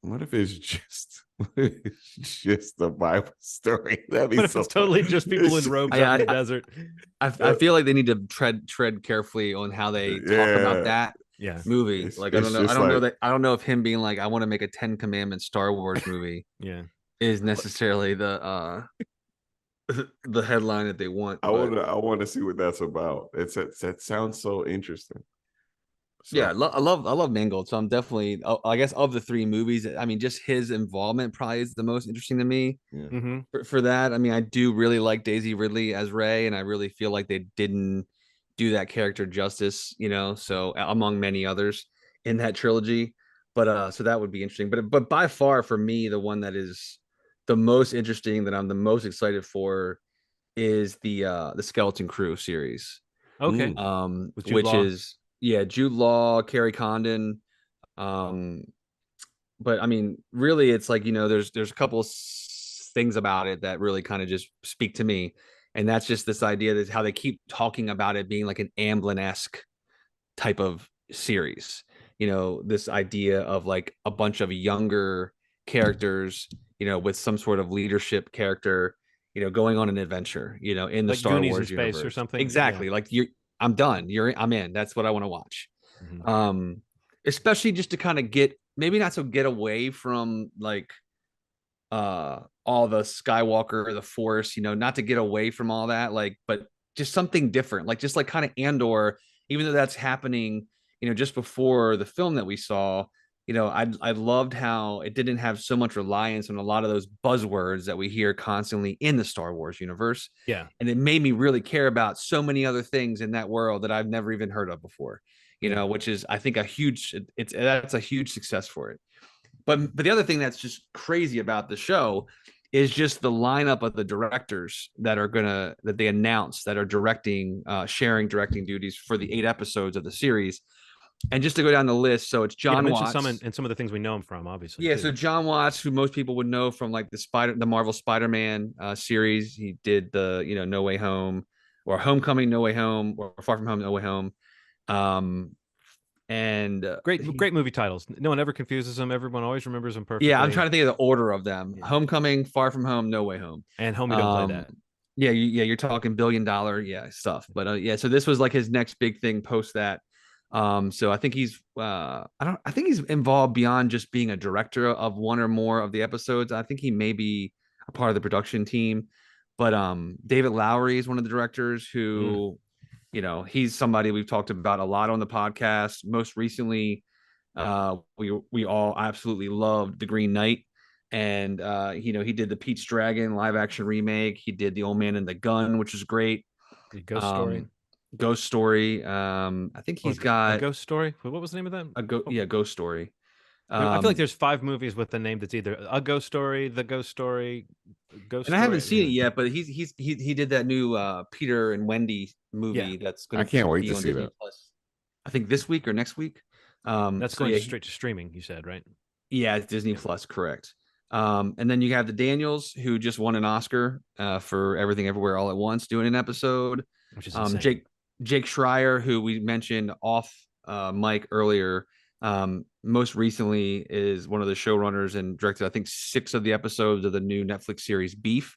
What if it's just? What if it's just a Bible story? That'd be What if so it's totally fun. just people in robes out in the desert? I feel like they need to tread carefully on how they talk about that movie. It's, Like it's just like, I don't know if him being like I want to make a 10 Commandments Star Wars movie is necessarily the the headline that they want. I want to see what that's about. That sounds so interesting. So, yeah, I love Mangold. So I'm definitely, I guess, of the three movies, I mean, just his involvement probably is the most interesting to me. yeah. Mm-hmm. For that, I mean, I do really like Daisy Ridley as Rey, and I really feel like they didn't do that character justice, you know. So among many others in that trilogy, but so that would be interesting. But by far for me, the one that is the most interesting that I'm the most excited for is the Skeleton Crew series. Okay. With Jude Which Law. is Jude Law, Carrie Condon. Um, but I mean, really, it's like there's a couple things about it that really kind of just speak to me, and that's just this idea that how they keep talking about it being like an Amblin-esque type of series. This idea of like a bunch of younger characters, with some sort of leadership character, going on an adventure, in the like Star Goonies in Wars space universe. or something. Exactly. Yeah. Like I'm done. I'm in. That's what I want to watch. Mm-hmm. Especially just to kind of maybe not so get away from like all the Skywalker or the Force, not to get away from all that, like, but just something different, like just like kind of Andor, even though that's happening, just before the film that we saw. I loved how it didn't have so much reliance on a lot of those buzzwords that we hear constantly in the Star Wars universe. Yeah. And it made me really care about so many other things in that world that I've never even heard of before, which is, I think, that's a huge success for it. But the other thing that's just crazy about the show is just the lineup of the directors that they announced that are sharing directing duties for the 8 episodes of the series. And just to go down the list, so it's John Watts. Some and some of the things we know him from, obviously. Yeah, so John Watts, who most people would know from like the Marvel Spider-Man series. He did the No Way Home, or Homecoming, No Way Home, or Far From Home, No Way Home. And great movie titles. No one ever confuses them. Everyone always remembers them perfectly. Yeah, I'm trying to think of the order of them. Yeah. Homecoming, Far From Home, No Way Home, and Homie Don't Play That. Yeah, you're talking $1 billion stuff. But so this was like his next big thing post that. So I think he's I think he's involved beyond just being a director of one or more of the episodes. I think he may be a part of the production team. But David Lowery is one of the directors who, he's somebody we've talked about a lot on the podcast. Most recently, we all absolutely loved The Green Knight. And he did the Pete's Dragon live action remake. He did The Old Man and the Gun, which is great. The Ghost Story. Ghost Story. I think he's got a Ghost Story. What was the name of that? Ghost Story. I feel like there's 5 movies with the name that's either A Ghost Story, The Ghost Story, Ghost. And I haven't seen it yet, but he did that new Peter and Wendy movie that's going to. I can't wait to see that. Plus. I think this week or next week. That's going straight to streaming. You said, right? Yeah, it's Disney Plus, correct. And then you have the Daniels, who just won an Oscar for Everything Everywhere All at Once, doing an episode. Which is insane. Jake Schreier, who we mentioned off mic earlier, most recently is one of the showrunners and directed, I think, 6 of the episodes of the new Netflix series Beef.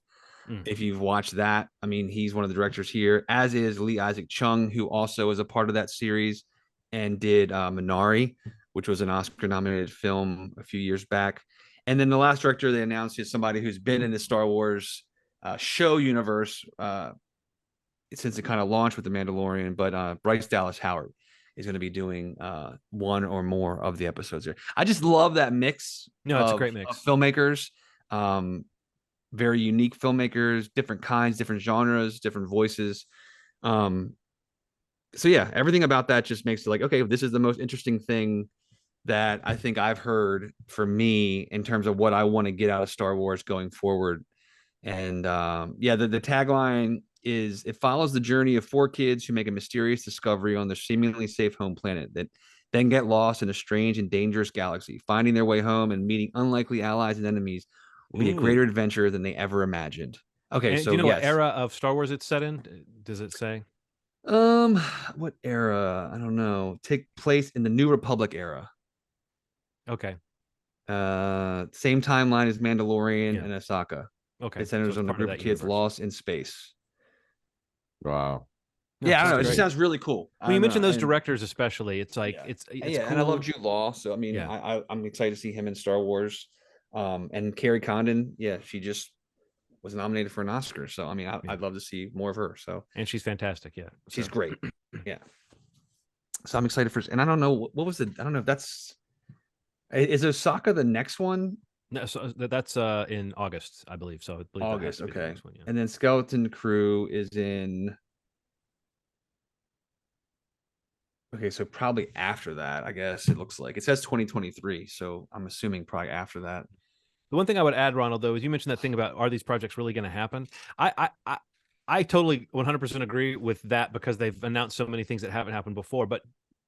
If you've watched that, I mean, he's one of the directors here, as is Lee Isaac Chung, who also is a part of that series and did Minari, which was an Oscar-nominated film a few years back. And then the last director they announced is somebody who's been in the Star Wars show universe since it kind of launched with The Mandalorian, but Bryce Dallas Howard is going to be doing one or more of the episodes here. I just love that mix. No, it's a great mix of filmmakers, very unique filmmakers, different kinds, different genres, different voices. So yeah, everything about that just makes it like, okay, this is the most interesting thing that I think I've heard for me in terms of what I want to get out of Star Wars going forward. And yeah, the tagline is, it follows the journey of 4 kids who make a mysterious discovery on their seemingly safe home planet that then get lost in a strange and dangerous galaxy. Finding their way home and meeting unlikely allies and enemies will be a greater adventure than they ever imagined. Okay, And so do you know what yes. era of Star Wars it's set in? Does it say? What era? I don't know. Take place in the New Republic era. Okay. Same timeline as Mandalorian Yeah. and Ahsoka. Okay. It centers it's on a part of group that of kids universe. lost in space. Wow. No, Yeah, I don't know. It sounds just great. sounds really cool. When you mentioned those directors, especially, it's like yeah, it's yeah, cool. and I love Jude Law, so I mean, Yeah. I'm excited to see him in Star Wars. And Carrie Condon, yeah, she just was nominated for an Oscar, so I mean, Yeah. I'd love to see more of her. So, And she's fantastic. Yeah. she's So. great. Yeah, so I'm excited for. And I don't know what was the. I don't know if that's, is Osaka the next one? No, so that's in August, I believe. So I believe that has August, to be the okay. next one. Yeah. And then Skeleton Crew is in. Okay, so probably after that, I guess it looks like it says 2023. So I'm assuming probably after that. The one thing I would add, Ronald, though, is you mentioned that thing about, are these projects really going to happen? I totally 100% agree with that, because they've announced so many things that haven't happened before. But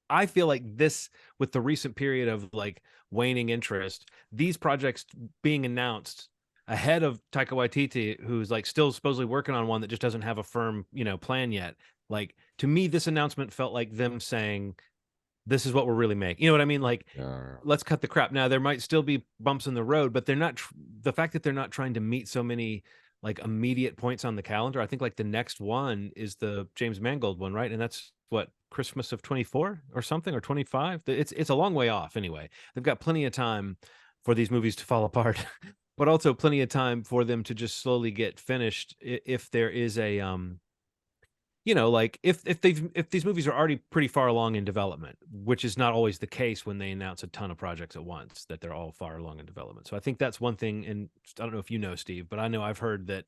I feel like this, with the recent period of like waning interest, these projects being announced ahead of Taika Waititi, who's like still supposedly working on one that just doesn't have a firm, plan yet. Like, to me, this announcement felt like them saying, this is what we're really making. You know what I mean? Like, let's cut the crap. Now, there might still be bumps in the road, but they're not, the fact that they're not trying to meet so many like immediate points on the calendar. I think like the next one is the James Mangold one, right? And that's what, Christmas of 24 or something, or 25. It's a long way off anyway. They've got plenty of time for these movies to fall apart, but also plenty of time for them to just slowly get finished if there is a like if these movies are already pretty far along in development, which is not always the case when they announce a ton of projects at once, that they're all far along in development. So I think that's one thing. And I don't know if you know, Steve, but I know I've heard that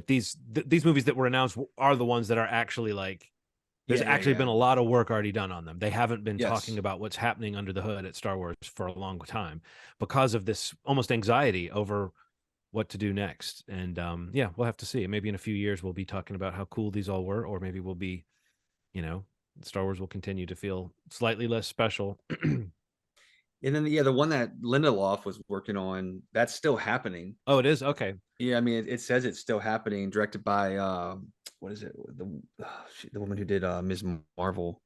these movies that were announced are the ones that are actually like, there's actually been a lot of work already done on them. They haven't been talking about what's happening under the hood at Star Wars for a long time because of this almost anxiety over what to do next. And yeah, we'll have to see. Maybe in a few years we'll be talking about how cool these all were, or maybe we'll be, Star Wars will continue to feel slightly less special. And then the one that Lindelof was working on, that's still happening. Oh, it is? Okay. Yeah, I mean, it says it's still happening. Directed by what is it? The woman who did Ms. Marvel.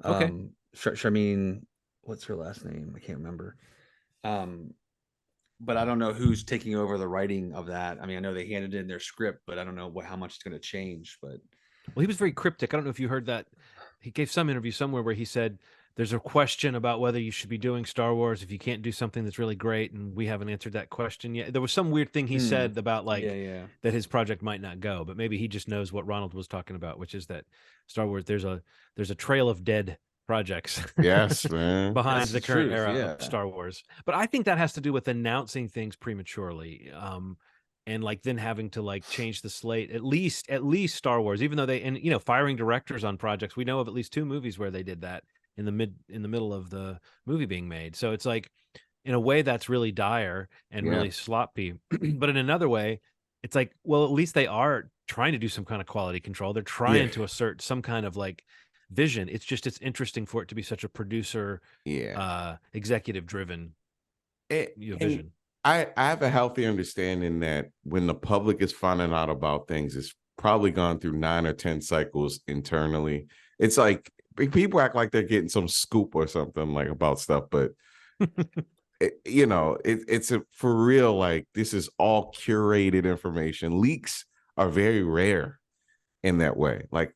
Okay. Charmaine, what's her last name? I can't remember. But I don't know who's taking over the writing of that. I mean, I know they handed in their script, but I don't know how much it's going to change. But well, he was very cryptic. I don't know if you heard that. He gave some interview somewhere where he said there's a question about whether you should be doing Star Wars if you can't do something that's really great, and we haven't answered that question yet. There was some weird thing he said about like that his project might not go, but maybe he just knows what Ronald was talking about, which is that Star Wars, there's a trail of dead projects. Yes, man. Behind the current era of Star Wars. But I think that has to do with announcing things prematurely. And like then having to like change the slate, at least Star Wars, even though firing directors on projects. We know of at least 2 movies where they did that in the middle of the movie being made. So it's like, in a way, that's really dire and really sloppy. But in another way, it's like, well, at least they are trying to do some kind of quality control. They're trying to assert some kind of like vision. It's just, it's interesting for it to be such a producer, executive driven vision. I have a healthy understanding that when the public is finding out about things, it's probably gone through 9 or 10 cycles internally. It's like people act like they're getting some scoop or something like about stuff, but it's for real. Like, this is all curated information. Leaks are very rare in that way. Like,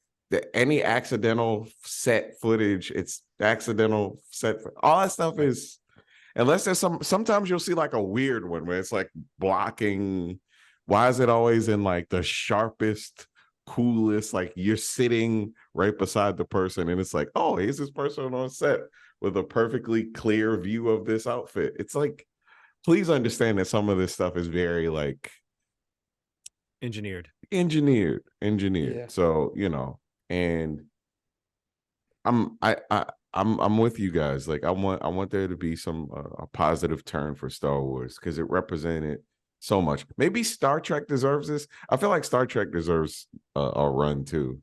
any accidental set footage, it's accidental set. All that stuff is, unless there's sometimes you'll see like a weird one where it's like blocking. Why is it always in like the sharpest, coolest, like you're sitting right beside the person and it's like, oh, here's this person on set with a perfectly clear view of this outfit. It's like, please understand that some of this stuff is very like engineered. Yeah. So, and I'm with you guys. Like, I want there to be some a positive turn for Star Wars, because it represented So much. Maybe Star Trek deserves this. I feel like Star Trek deserves a run too.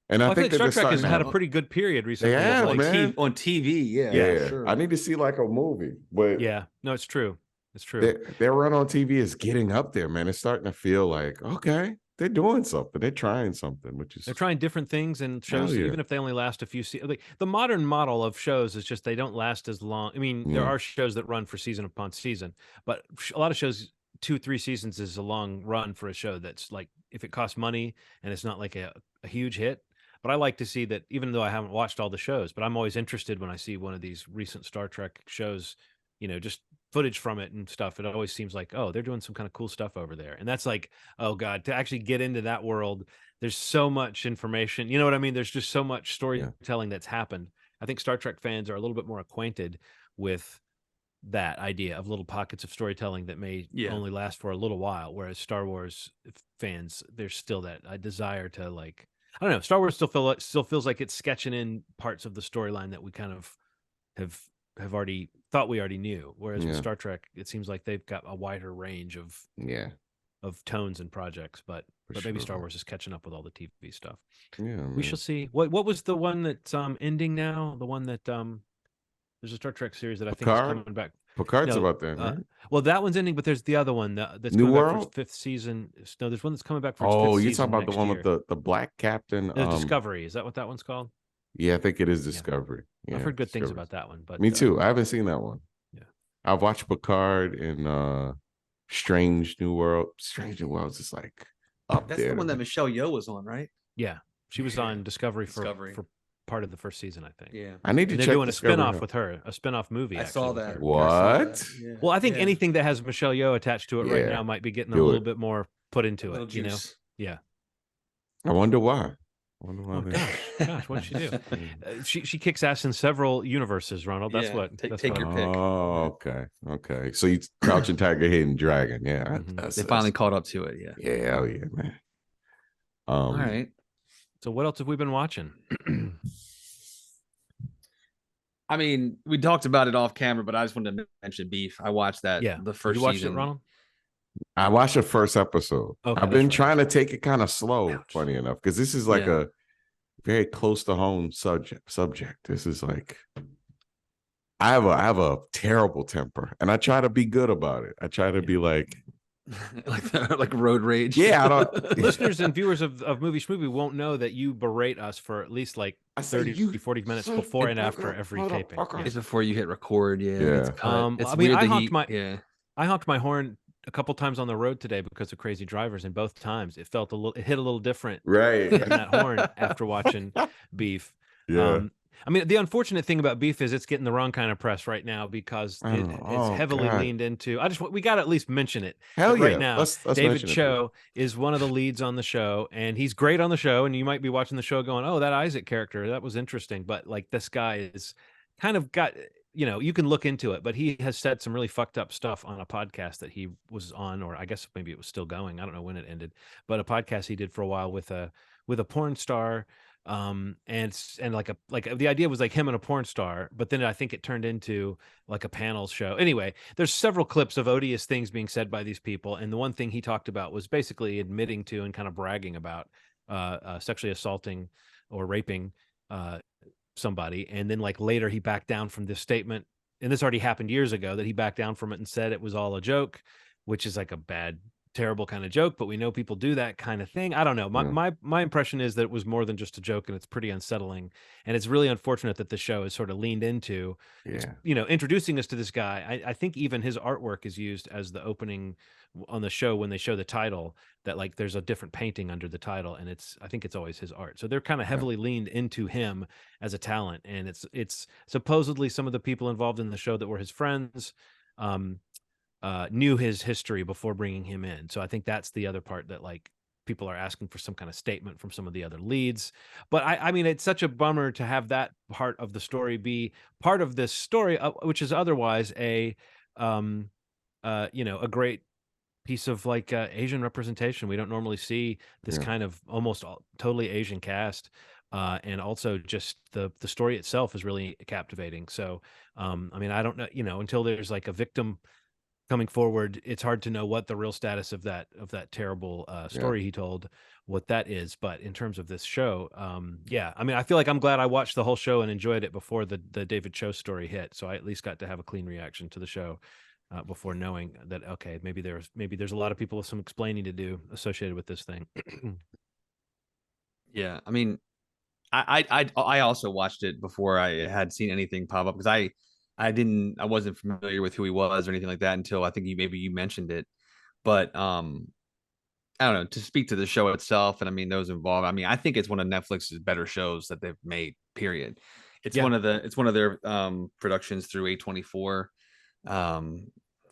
And Well, I I feel think like that Star Trek has starting had a to pretty good period recently. They have, like, man. On TV, yeah, Yeah, for sure. I need to see like a movie, but yeah, no, it's true. It's true. their run on TV is getting up there, man. It's starting to feel like, okay, they're doing something. They're trying something, which is They're trying different things and shows, yeah. even if they only last a few seasons. Like, the modern model of shows is just they don't last as long. I mean, there Yeah. are shows that run for season upon season, but a lot of shows, 2-3 seasons is a long run for a show that's like, if it costs money and it's not like a huge hit. But I like to see that, even though I haven't watched all the shows, but I'm always interested when I see one of these recent Star Trek shows, just footage from it and stuff. It always seems like, oh, they're doing some kind of cool stuff over there. And that's like, oh God, to actually get into that world, there's so much information. You know what I mean? There's just so much storytelling that's happened. I think Star Trek fans are a little bit more acquainted with that idea of little pockets of storytelling that may only last for a little while. Whereas Star Wars fans, there's still that desire to, like, I don't know. Star Wars still feels like it's sketching in parts of the storyline that we kind of have already thought we already knew. Whereas with Star Trek, it seems like they've got a wider range of tones and projects. But maybe Star Wars is catching up with all the TV stuff. Yeah, we shall see. What was the one that's ending now? The one that there's a Star Trek series that I think is coming back. Picard's about that, right? Well, that one's ending, but there's the other one that's New coming World? back for its fifth season. No, there's one that's coming back for its fifth Oh, season. you're talking about the one year. with the black captain. No, Discovery. Is that what that one's called? Yeah, I think it is Discovery. Yeah, I've heard good things about that one. But me too. I haven't seen that one. Yeah, I've watched Picard and Strange New World. Strange New World's just like up That's there. the one that Michelle Yeoh was on, right? yeah, she was on Discovery for part of the first season, I think. Yeah, I need to check. They're doing Discovery a spinoff out. with her, a spinoff movie. I saw that. What? Yeah. Well, I think anything that has Michelle Yeoh attached to it right now might be getting a little bit more put into it. You know? Yeah. I wonder why. Gosh, what did she do? She kicks ass in several universes, Ronald. That's what. Take your pick. Oh, okay. So you Crouching Tiger, Hidden Dragon. Yeah, they finally caught up to it. Yeah. Yeah, oh yeah, man. All right. So what else have we been watching? I mean, we talked about it off camera, but I just wanted to mention Beef. I watched that. Yeah, the first you watched season. it, Ronald? I watched the first episode. Okay, I've been trying to take it kind of slow, funny enough, because this is like a very close to home subject. This is like I have a terrible temper, and I try to be good about it. I try to be like like road rage. Yeah, I don't. Listeners and viewers of Movie Schmovie won't know that you berate us for at least like 30 40 minutes before and after every taping. It's before you hit record. Yeah. It's I mean, I honked my horn a couple times on the road today because of crazy drivers, and both times it hit a little different, right? Than that horn after watching Beef. Yeah. I mean, the unfortunate thing about Beef is it's getting the wrong kind of press right now because it's heavily leaned into. We got to at least mention it. Hell yeah! Right now, let's David Cho is one of the leads on the show, and he's great on the show. And you might be watching the show going, "Oh, that Isaac character, that was interesting." But like, this guy is kind of got, you can look into it, but he has said some really fucked up stuff on a podcast that he was on, or I guess maybe it was still going. I don't know when it ended, but a podcast he did for a while with a porn star. And like the idea was like him and a porn star, but then I think it turned into like a panel show. Anyway, there's several clips of odious things being said by these people, and the one thing he talked about was basically admitting to and kind of bragging about sexually assaulting or raping somebody, and then like later he backed down from this statement, and this already happened years ago, that he backed down from it and said it was all a joke, which is like a bad, terrible kind of joke, but we know people do that kind of thing. I don't know. My impression is that it was more than just a joke, and it's pretty unsettling, and it's really unfortunate that the show has sort of leaned into introducing us to this guy. I think even his artwork is used as the opening on the show when they show the title, that like there's a different painting under the title, and I think it's always his art. So they're kind of heavily leaned into him as a talent, and it's supposedly some of the people involved in the show that were his friends knew his history before bringing him in. So I think that's the other part, that like people are asking for some kind of statement from some of the other leads. But I mean, it's such a bummer to have that part of the story be part of this story, which is otherwise a great piece of like Asian representation. We don't normally see this kind of almost totally Asian cast. And also just the story itself is really captivating. So, I mean, I don't know, until there's like a victim coming forward, it's hard to know what the real status of that terrible story he told, what that is. But in terms of this show, yeah, I mean, I feel like I'm glad I watched the whole show and enjoyed it before the David Cho story hit. So I at least got to have a clean reaction to the show before knowing that, okay, maybe there's a lot of people with some explaining to do associated with this thing. Yeah, I mean, I also watched it before I had seen anything pop up, because I wasn't familiar with who he was or anything like that until I think you mentioned it. But I don't know, to speak to the show itself, and I mean those involved, I mean, I think it's one of Netflix's better shows that they've made, period. It's Yeah. one of their productions through A24.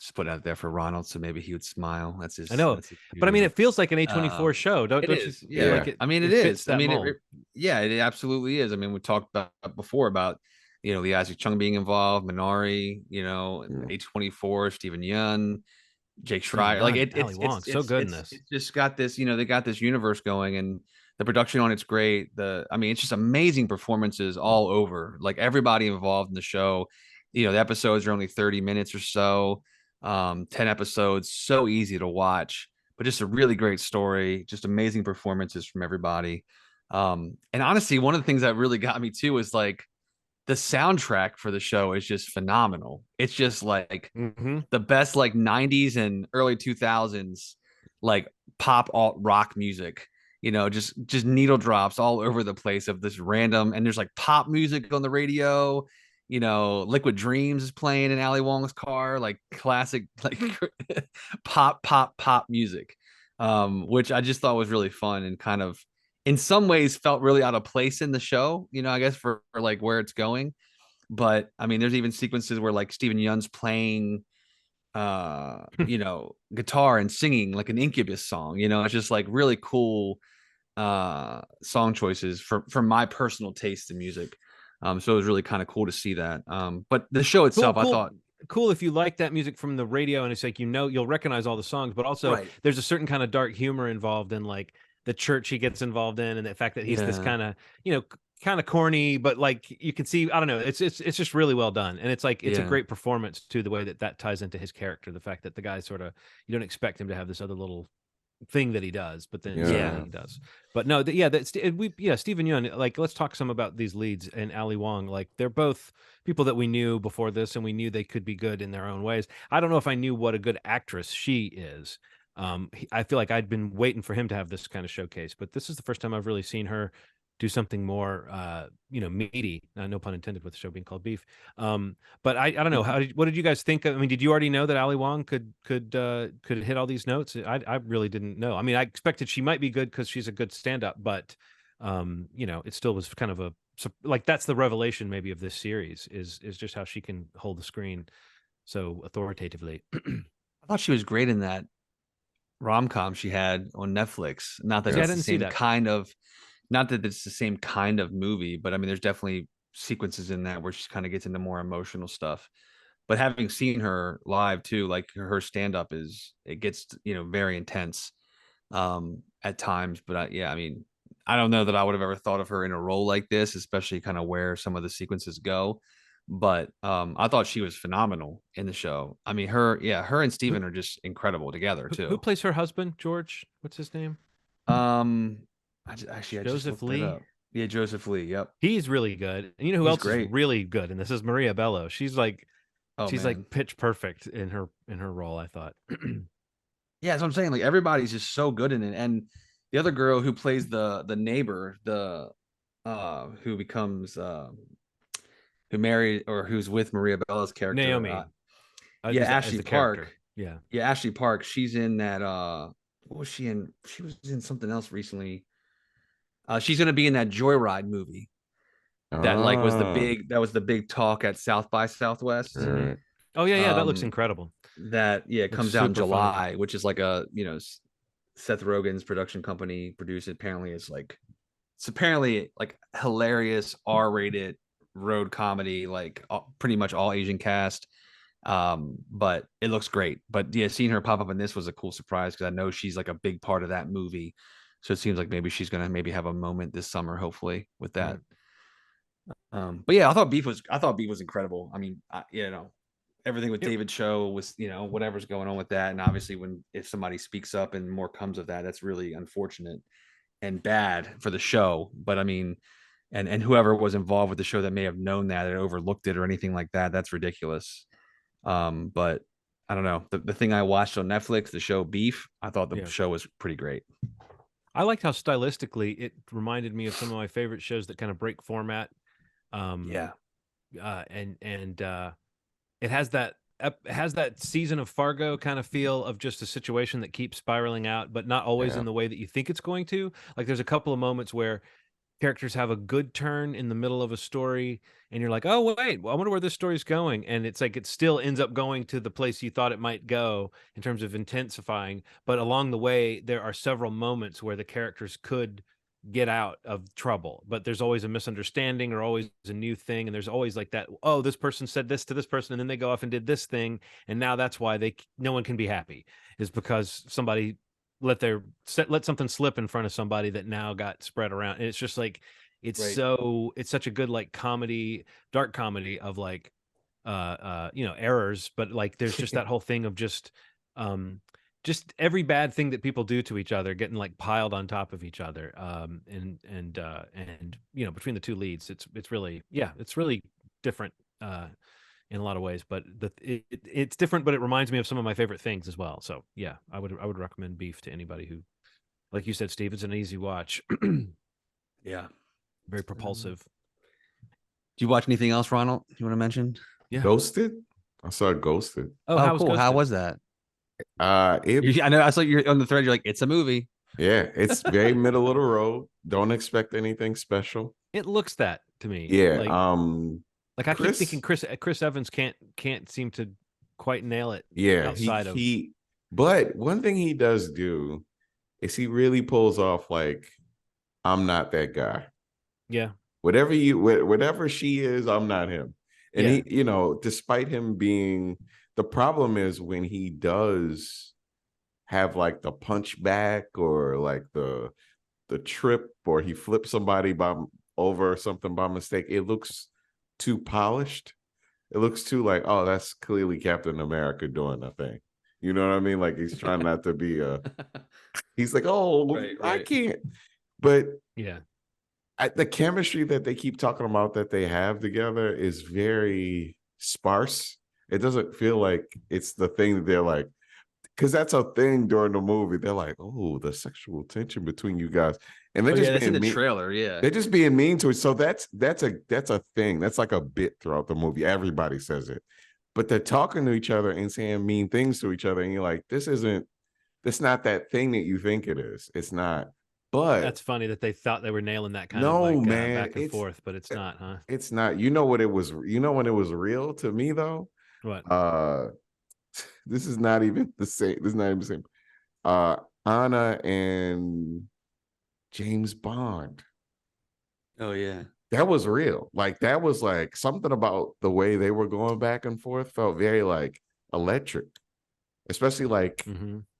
Just put it out there for Ronald, so maybe he would smile. I know, that's his but I mean, studio. it feels like an A24 show. Don't you Is, feel yeah. like it? I mean, it it fits is. I that mean, mold. yeah, it absolutely is. I mean, we talked about before about, Lee Isaac Chung being involved, Minari, A24, Stephen Yun, Jake Schreier. Like Ali Wong, so good in this. it's just got this, they got this universe going, and the production on it's great. I mean, it's just amazing performances all over. Like everybody involved in the show. The episodes are only 30 minutes or so. 10 episodes, so easy to watch, but just a really great story, just amazing performances from everybody. And honestly, one of the things that really got me too is like the soundtrack for the show is just phenomenal. It's just like the best like 90s and early 2000s like pop alt rock music. Just needle drops all over the place of this random, and there's like pop music on the radio. Liquid Dreams is playing in Ali Wong's car, like classic like pop music. Which I just thought was really fun and kind of in some ways felt really out of place in the show, I guess for like where it's going. But I mean, there's even sequences where like Stephen Yun's playing guitar and singing like an Incubus song. It's just like really cool song choices for my personal taste in music. So it was really kind of cool to see that. But the show itself, cool. I thought cool if you like that music from the radio and it's like, you'll recognize all the songs, but also there's a certain kind of dark humor involved in like the church he gets involved in, and the fact that he's this kind of, kind of corny, but like you can see, I don't know, it's just really well done. And it's like, it's a great performance too, the way that ties into his character, the fact that the guy sort of, you don't expect him to have this other little thing that he does, but then he does. But no, Stephen Yeun, like, let's talk some about these leads, and Ali Wong. Like, they're both people that we knew before this, and we knew they could be good in their own ways. I don't know if I knew what a good actress she is. I feel like I'd been waiting for him to have this kind of showcase, but this is the first time I've really seen her do something more, meaty. No pun intended with the show being called Beef. But I don't know. What did you guys think? I mean, did you already know that Ali Wong could hit all these notes? I really didn't know. I mean, I expected she might be good because she's a good stand-up, but it still was kind of like, that's the revelation maybe of this series is just how she can hold the screen so authoritatively. I thought she was great in that rom-com she had on Netflix. Not that it's the same kind of, not that it's the same kind of movie, but I mean, there's definitely sequences in that where she kind of gets into more emotional stuff. But having seen her live too, like her stand-up it gets, very intense at times. But I mean, I don't know that I would have ever thought of her in a role like this, especially kind of where some of the sequences go. But I thought she was phenomenal in the show. I mean, her and Steven are just incredible together too. Who plays her husband, George? What's his name? I just Joseph Lee. Yeah, Joseph Lee. Yep, he's really good. And you know who else is really good? And this is Maria Bello. She's like, like pitch perfect in her role, I thought. Yeah, that's what I'm saying. Like, everybody's just so good in it. And the other girl who plays the neighbor, who becomes who married or who's with Maria Bello's character, Naomi. Ashley Park. Character. Yeah, Ashley Park. She's in that. What was she in? She was in something else recently. She's gonna be in that Joyride movie. That was the big talk at South by Southwest. Right. Oh yeah, that looks incredible. That it comes out in July, which is like a Seth Rogen's production company produced. Apparently, it's apparently like hilarious R-rated road comedy, like pretty much all Asian cast. But it looks great. But yeah, seeing her pop up in this was a cool surprise because I know she's like a big part of that movie. So it seems like maybe she's gonna have a moment this summer, hopefully, with that. But yeah, I thought Beef was incredible. I mean, everything with David Cho was, whatever's going on with that. And obviously if somebody speaks up and more comes of that, that's really unfortunate and bad for the show. But I mean, and whoever was involved with the show that may have known that or overlooked it or anything like that, that's ridiculous. But I don't know. The thing I watched on Netflix, the show Beef, I thought the show was pretty great. I liked how stylistically it reminded me of some of my favorite shows that kind of break format. It has that season of Fargo kind of feel of just a situation that keeps spiraling out, but not always in the way that you think it's going to. Like there's a couple of moments where characters have a good turn in the middle of a story and you're like, oh wait, well, I wonder where this story's going. And it's like it still ends up going to the place you thought it might go in terms of intensifying. But along the way, there are several moments where the characters could get out of trouble, but there's always a misunderstanding or always a new thing. And there's always like that, oh, this person said this to this person, and then they go off and did this thing. And now that's why no one can be happy, is because somebody let something slip in front of somebody that now got spread around. And it's just like, it's such a good like comedy, dark comedy of like errors, but like there's just that whole thing of just every bad thing that people do to each other getting like piled on top of each other. And between the two leads, it's really different in a lot of ways, but it's different, but it reminds me of some of my favorite things as well. So yeah, I would recommend Beef to anybody who, like you said, Steve, it's an easy watch. Yeah. Very propulsive. Do you watch anything else, Ronald, you want to mention? Yeah. Ghosted? I saw Ghosted. Oh, how cool. How was that? I know I saw you're on the thread. You're like, it's a movie. Yeah, it's very middle of the road. Don't expect anything special. It looks that to me. Yeah. Like I keep thinking Chris Evans can't seem to quite nail it. Yeah, but one thing he does do is he really pulls off like, I'm not that guy. Yeah. Whatever she is, I'm not him. And he, despite him being, the problem is when he does have like the punch back or like the trip, or he flips somebody over something by mistake, it looks too polished. It looks too like, oh, that's clearly Captain America doing a thing. You know what I mean? Like he's trying not to be he's like, oh, right. I can't. But yeah, the chemistry that they keep talking about that they have together is very sparse. It doesn't feel like it's the thing that they're like, because that's a thing during the movie. They're like, oh, the sexual tension between you guys. And they're just that's being in the trailer. Yeah. They're just being mean to it. So that's a thing. That's like a bit throughout the movie. Everybody says it. But they're talking to each other and saying mean things to each other. And you're like, that's not that thing that you think it is. It's not. But that's funny that they thought they were nailing that kind of like back and forth, but it's not, huh? It's not. You know what it was? You know when it was real to me though? What? This is not even the same. This is not even the same. Anna and James Bond. Oh yeah. That was real. Like that was like something about the way they were going back and forth felt very like electric. Especially like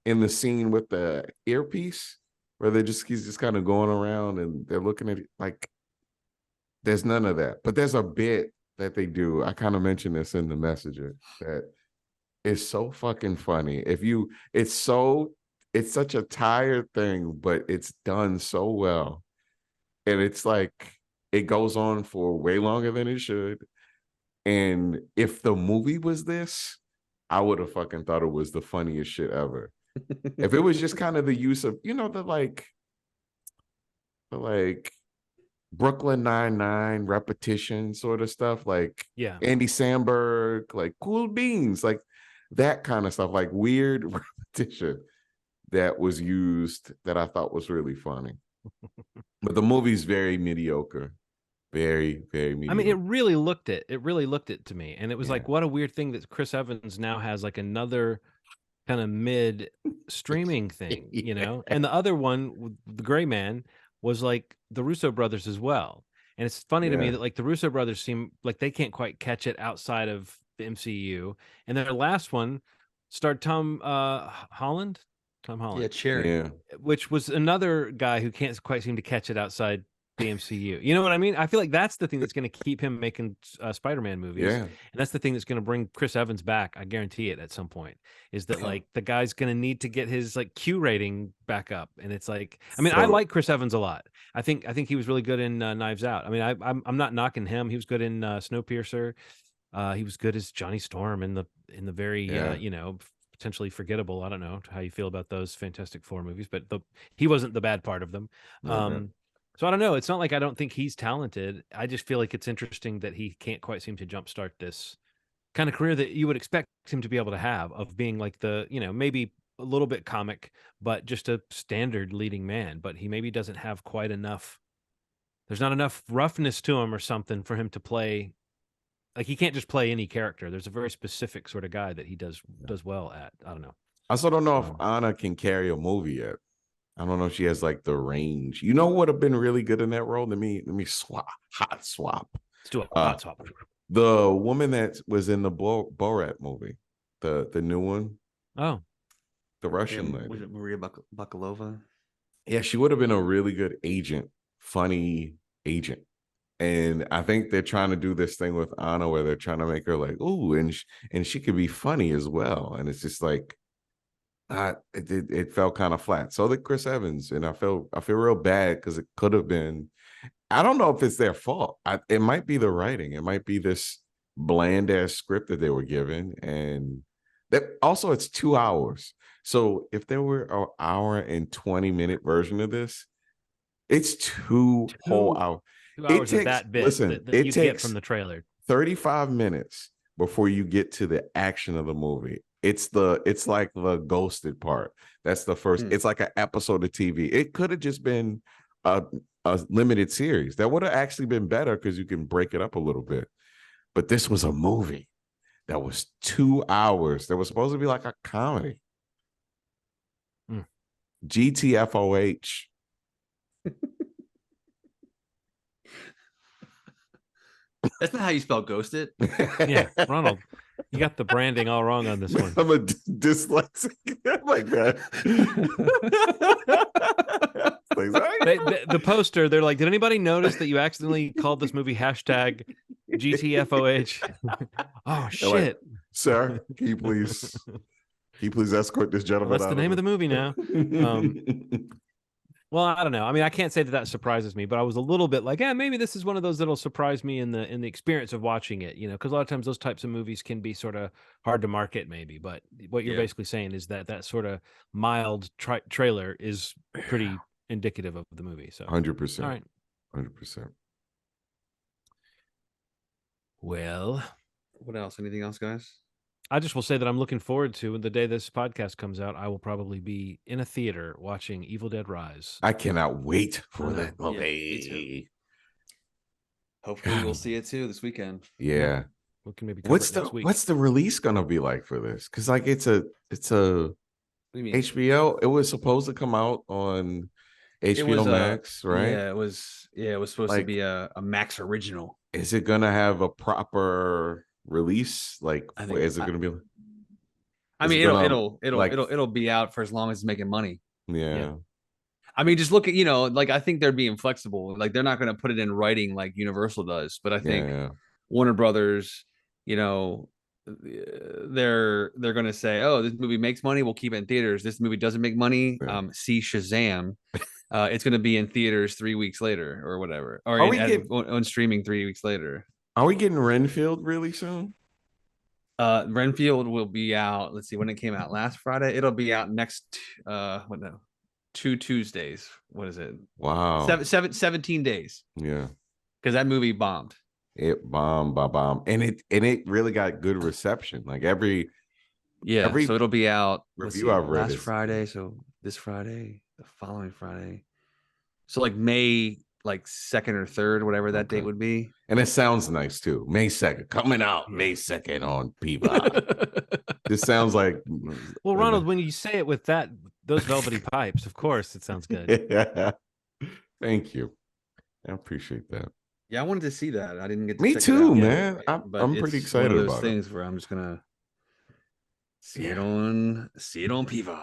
in the scene with the earpiece where he's just kind of going around and they're looking at it like there's none of that. But there's a bit that they do. I kind of mentioned this in the messenger that is so fucking funny. It's such a tired thing, but it's done so well. And it's like it goes on for way longer than it should. And if the movie was this, I would have fucking thought it was the funniest shit ever. If it was just kind of the use of, the Brooklyn Nine-Nine repetition sort of stuff, like Andy Samberg, like Cool Beans, like that kind of stuff, like weird repetition that was used that I thought was really funny. But the movie's very mediocre. Very, very mediocre. I mean, it really looked it. It really looked it to me. And it was like, what a weird thing that Chris Evans now has like another kind of mid streaming thing, And the other one, the Gray Man, was like the Russo brothers as well. And it's funny to me that like the Russo brothers seem like they can't quite catch it outside of the MCU. And their last one starred Tom Holland. Yeah, Cherry. Yeah. Which was another guy who can't quite seem to catch it outside the MCU. You know what I mean? I feel like that's the thing that's going to keep him making Spider-Man movies. Yeah. And that's the thing that's going to bring Chris Evans back. I guarantee it at some point, is that like the guy's going to need to get his like Q rating back up. And it's like, I mean, I like Chris Evans a lot. I think he was really good in Knives Out. I mean, I'm not knocking him. He was good in Snowpiercer. He was good as Johnny Storm in the very you know, potentially forgettable. I don't know how you feel about those Fantastic Four movies, but he wasn't the bad part of them. So I don't know. It's not like I don't think he's talented. I just feel like it's interesting that he can't quite seem to jumpstart this kind of career that you would expect him to be able to have, of being like the, you know, maybe a little bit comic, but just a standard leading man. But he maybe doesn't have quite enough. There's not enough roughness to him or something for him to play. Like he can't just play any character. There's a very specific sort of guy that he does well at. I don't know. I also don't know if Anna can carry a movie yet. I don't know if she has like the range. You know what would have been really good in that role? Let me hot swap. Let's do a hot swap. The woman that was in the Borat movie, the new one. Oh, the Russian lady. Was it Maria Bakalova? Yeah, she would have been a really good agent, funny agent. And I think they're trying to do this thing with Anna where they're trying to make her like, ooh, and she could be funny as well. And it's just like, it felt kind of flat. So did Chris Evans, and I feel real bad because it could have been. I don't know if it's their fault. It might be the writing. It might be this bland ass script that they were given, and that also it's 2 hours. So if there were an hour and 20-minute version of this, it's two whole hours. 2 hours of that bit that you get from the trailer. 35 minutes before you get to the action of the movie. It's like the ghosted part. That's the first. It's like an episode of TV. It could have just been a limited series. That would have actually been better because you can break it up a little bit. But this was a movie that was 2 hours. That was supposed to be like a comedy. GTFOH. That's not how you spell ghosted. Yeah, Ronald, you got the branding all wrong on this one. I'm a dyslexic. Like that. The poster, they're like, did anybody notice that you accidentally called this movie hashtag GTFOH? Oh, shit. Like, sir, can you please escort this gentleman? Well, that's the name of the movie now. Well, I don't know. I mean, I can't say that surprises me, but I was a little bit like, yeah, maybe this is one of those that'll surprise me in the experience of watching it, you know, because a lot of times those types of movies can be sort of hard to market maybe. But what you're basically saying is that sort of mild trailer is pretty indicative of the movie. So 100%. All right. 100%. Well, what else? Anything else, guys? I just will say that I'm looking forward to the day this podcast comes out. I will probably be in a theater watching Evil Dead Rise. I cannot wait for that movie. Hopefully we'll see it too this weekend. Yeah. We can maybe cover it next week. What's the release gonna be like for this? Because like it's a HBO. It was supposed to come out on HBO Max, right? Yeah, it was supposed to be a Max original. Is it gonna have a proper release? Like, is it gonna be? I mean, it'll be out for as long as it's making money. Yeah. I mean, just look at, like, I think they're being flexible. Like, they're not going to put it in writing like Universal does, but I think Warner Brothers, they're going to say, oh, this movie makes money, we'll keep it in theaters. This movie doesn't make money. See Shazam. It's going to be in theaters 3 weeks later or whatever, or on streaming 3 weeks later. Are we getting Renfield really soon? Renfield will be out. Let's see when it came out last Friday. It'll be out next 2 Tuesdays. What is it? Wow. 17 days. Yeah. Because that movie bombed. It bombed. And it really got good reception. Like every so it'll be out review I've read last Friday. So this Friday, the following Friday. So like May 2nd or 3rd, whatever that date would be. And it sounds nice too. May 2nd, coming out May 2nd on Peabody. This sounds like. Well, Ronald, when you say it with those velvety pipes, of course it sounds good. Yeah. Thank you. I appreciate that. Yeah, I wanted to see that. I didn't get to Me check too, it out man. yet, I'm pretty excited one of those about things where I'm just gonna see it on Peabody.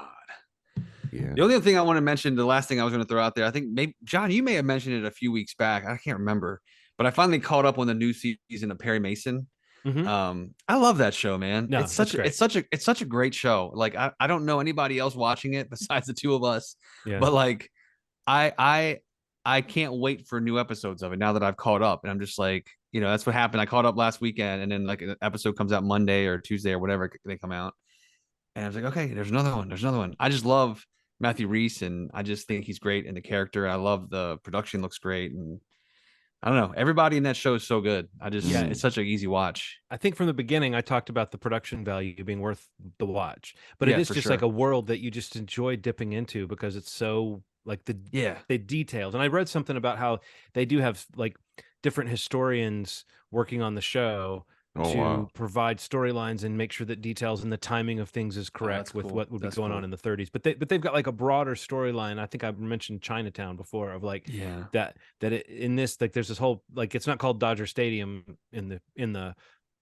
Yeah. The only other thing I want to mention, the last thing I was going to throw out there, I think maybe John, you may have mentioned it a few weeks back. I can't remember, but I finally caught up on the new season of Perry Mason. I love that show, man. No, it's such a great show. Like I don't know anybody else watching it besides the two of us, but like I can't wait for new episodes of it now that I've caught up. And I'm just like, that's what happened. I caught up last weekend, and then like an episode comes out Monday or Tuesday or whatever they come out. And I was like, okay, there's another one. There's another one. I just love Matthew Rhys, and I just think he's great in the character. I love the production, looks great. And I don't know. Everybody in that show is so good. It's such an easy watch. I think from the beginning, I talked about the production value being worth the watch, but it is just like a world that you just enjoy dipping into because it's so like the details. And I read something about how they do have like different historians working on the show to provide storylines and make sure that details and the timing of things is correct with what would be going on in the 30s. But they've got like a broader storyline. I think I mentioned Chinatown before of like in this, like there's this whole, like, it's not called Dodger Stadium in the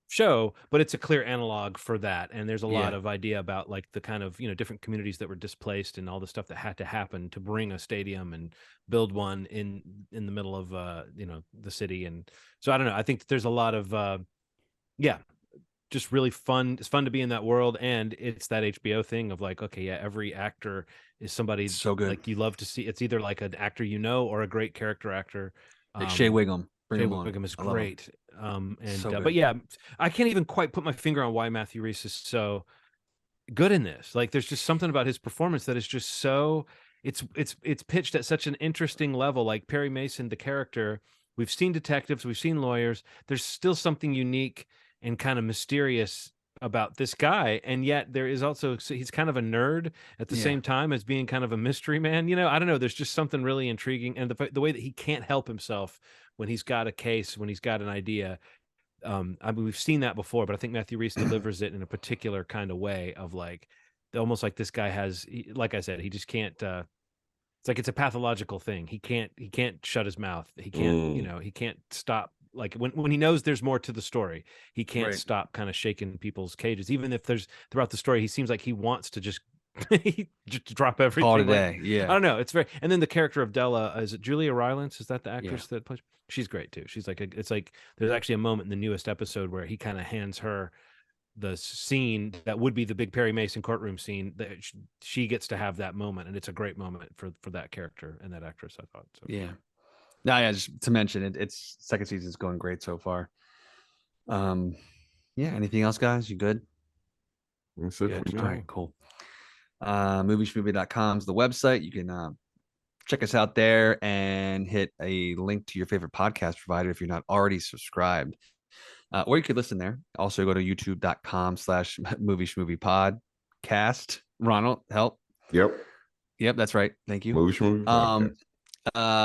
show, but it's a clear analog for that. And there's a lot of idea about like the kind of, different communities that were displaced and all the stuff that had to happen to bring a stadium and build one in the middle of, the city. And so I don't know. I think there's a lot of, just really fun. It's fun to be in that world, and it's that HBO thing of like, okay, every actor is somebody so good. Like you love to see. It's either like an actor or a great character actor. Like Shea Wiggum. Shea Wiggum is great. So but yeah, I can't even quite put my finger on why Matthew Rhys is so good in this. Like, there's just something about his performance that is just so. It's pitched at such an interesting level. Like Perry Mason, the character. We've seen detectives, we've seen lawyers. There's still something unique and kind of mysterious about this guy, and yet there is also, he's kind of a nerd at the same time as being kind of a mystery man. I don't know, there's just something really intriguing, and the way that he can't help himself when he's got a case, when he's got an idea. I mean, we've seen that before, but I think Matthew Rhys delivers it in a particular kind of way of like, almost like this guy has, like I said, he just can't it's like it's a pathological thing. He can't shut his mouth. He can't, he can't stop. Like when he knows there's more to the story, he can't stop kind of shaking people's cages. Even if there's throughout the story, he seems like he wants to just drop everything. Call it a day. I don't know. It's very. And then the character of Della, is it Julia Rylance? Is that the actress that plays? She's great too. She's like it's like there's actually a moment in the newest episode where he kind of hands her the scene that would be the big Perry Mason courtroom scene, that she gets to have that moment, and it's a great moment for that character and that actress, I thought. So just to mention it, its second season is going great so far. Anything else, guys? You good? That's it for me. All right, cool. Movieschmovie.com is the website. You can check us out there and hit a link to your favorite podcast provider if you're not already subscribed. Or you could listen there. Also go to youtube.com/movie podcast. Ronald, help. Yep, that's right. Thank you. Movie Schmovie podcast.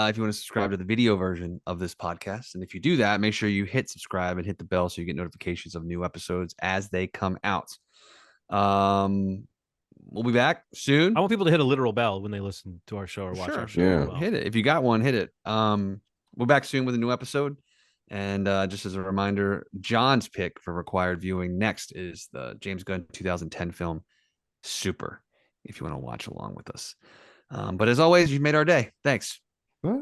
If you want to subscribe to the video version of this podcast, and if you do that, make sure you hit subscribe and hit the bell so you get notifications of new episodes as they come out. We'll be back soon. I want people to hit a literal bell when they listen to our show or watch our show. Yeah. Hit it. If you got one, hit it. We're back soon with a new episode. And just as a reminder, John's pick for required viewing next is the James Gunn 2010 film, Super, if you want to watch along with us. But as always, you've made our day. Thanks. Bye.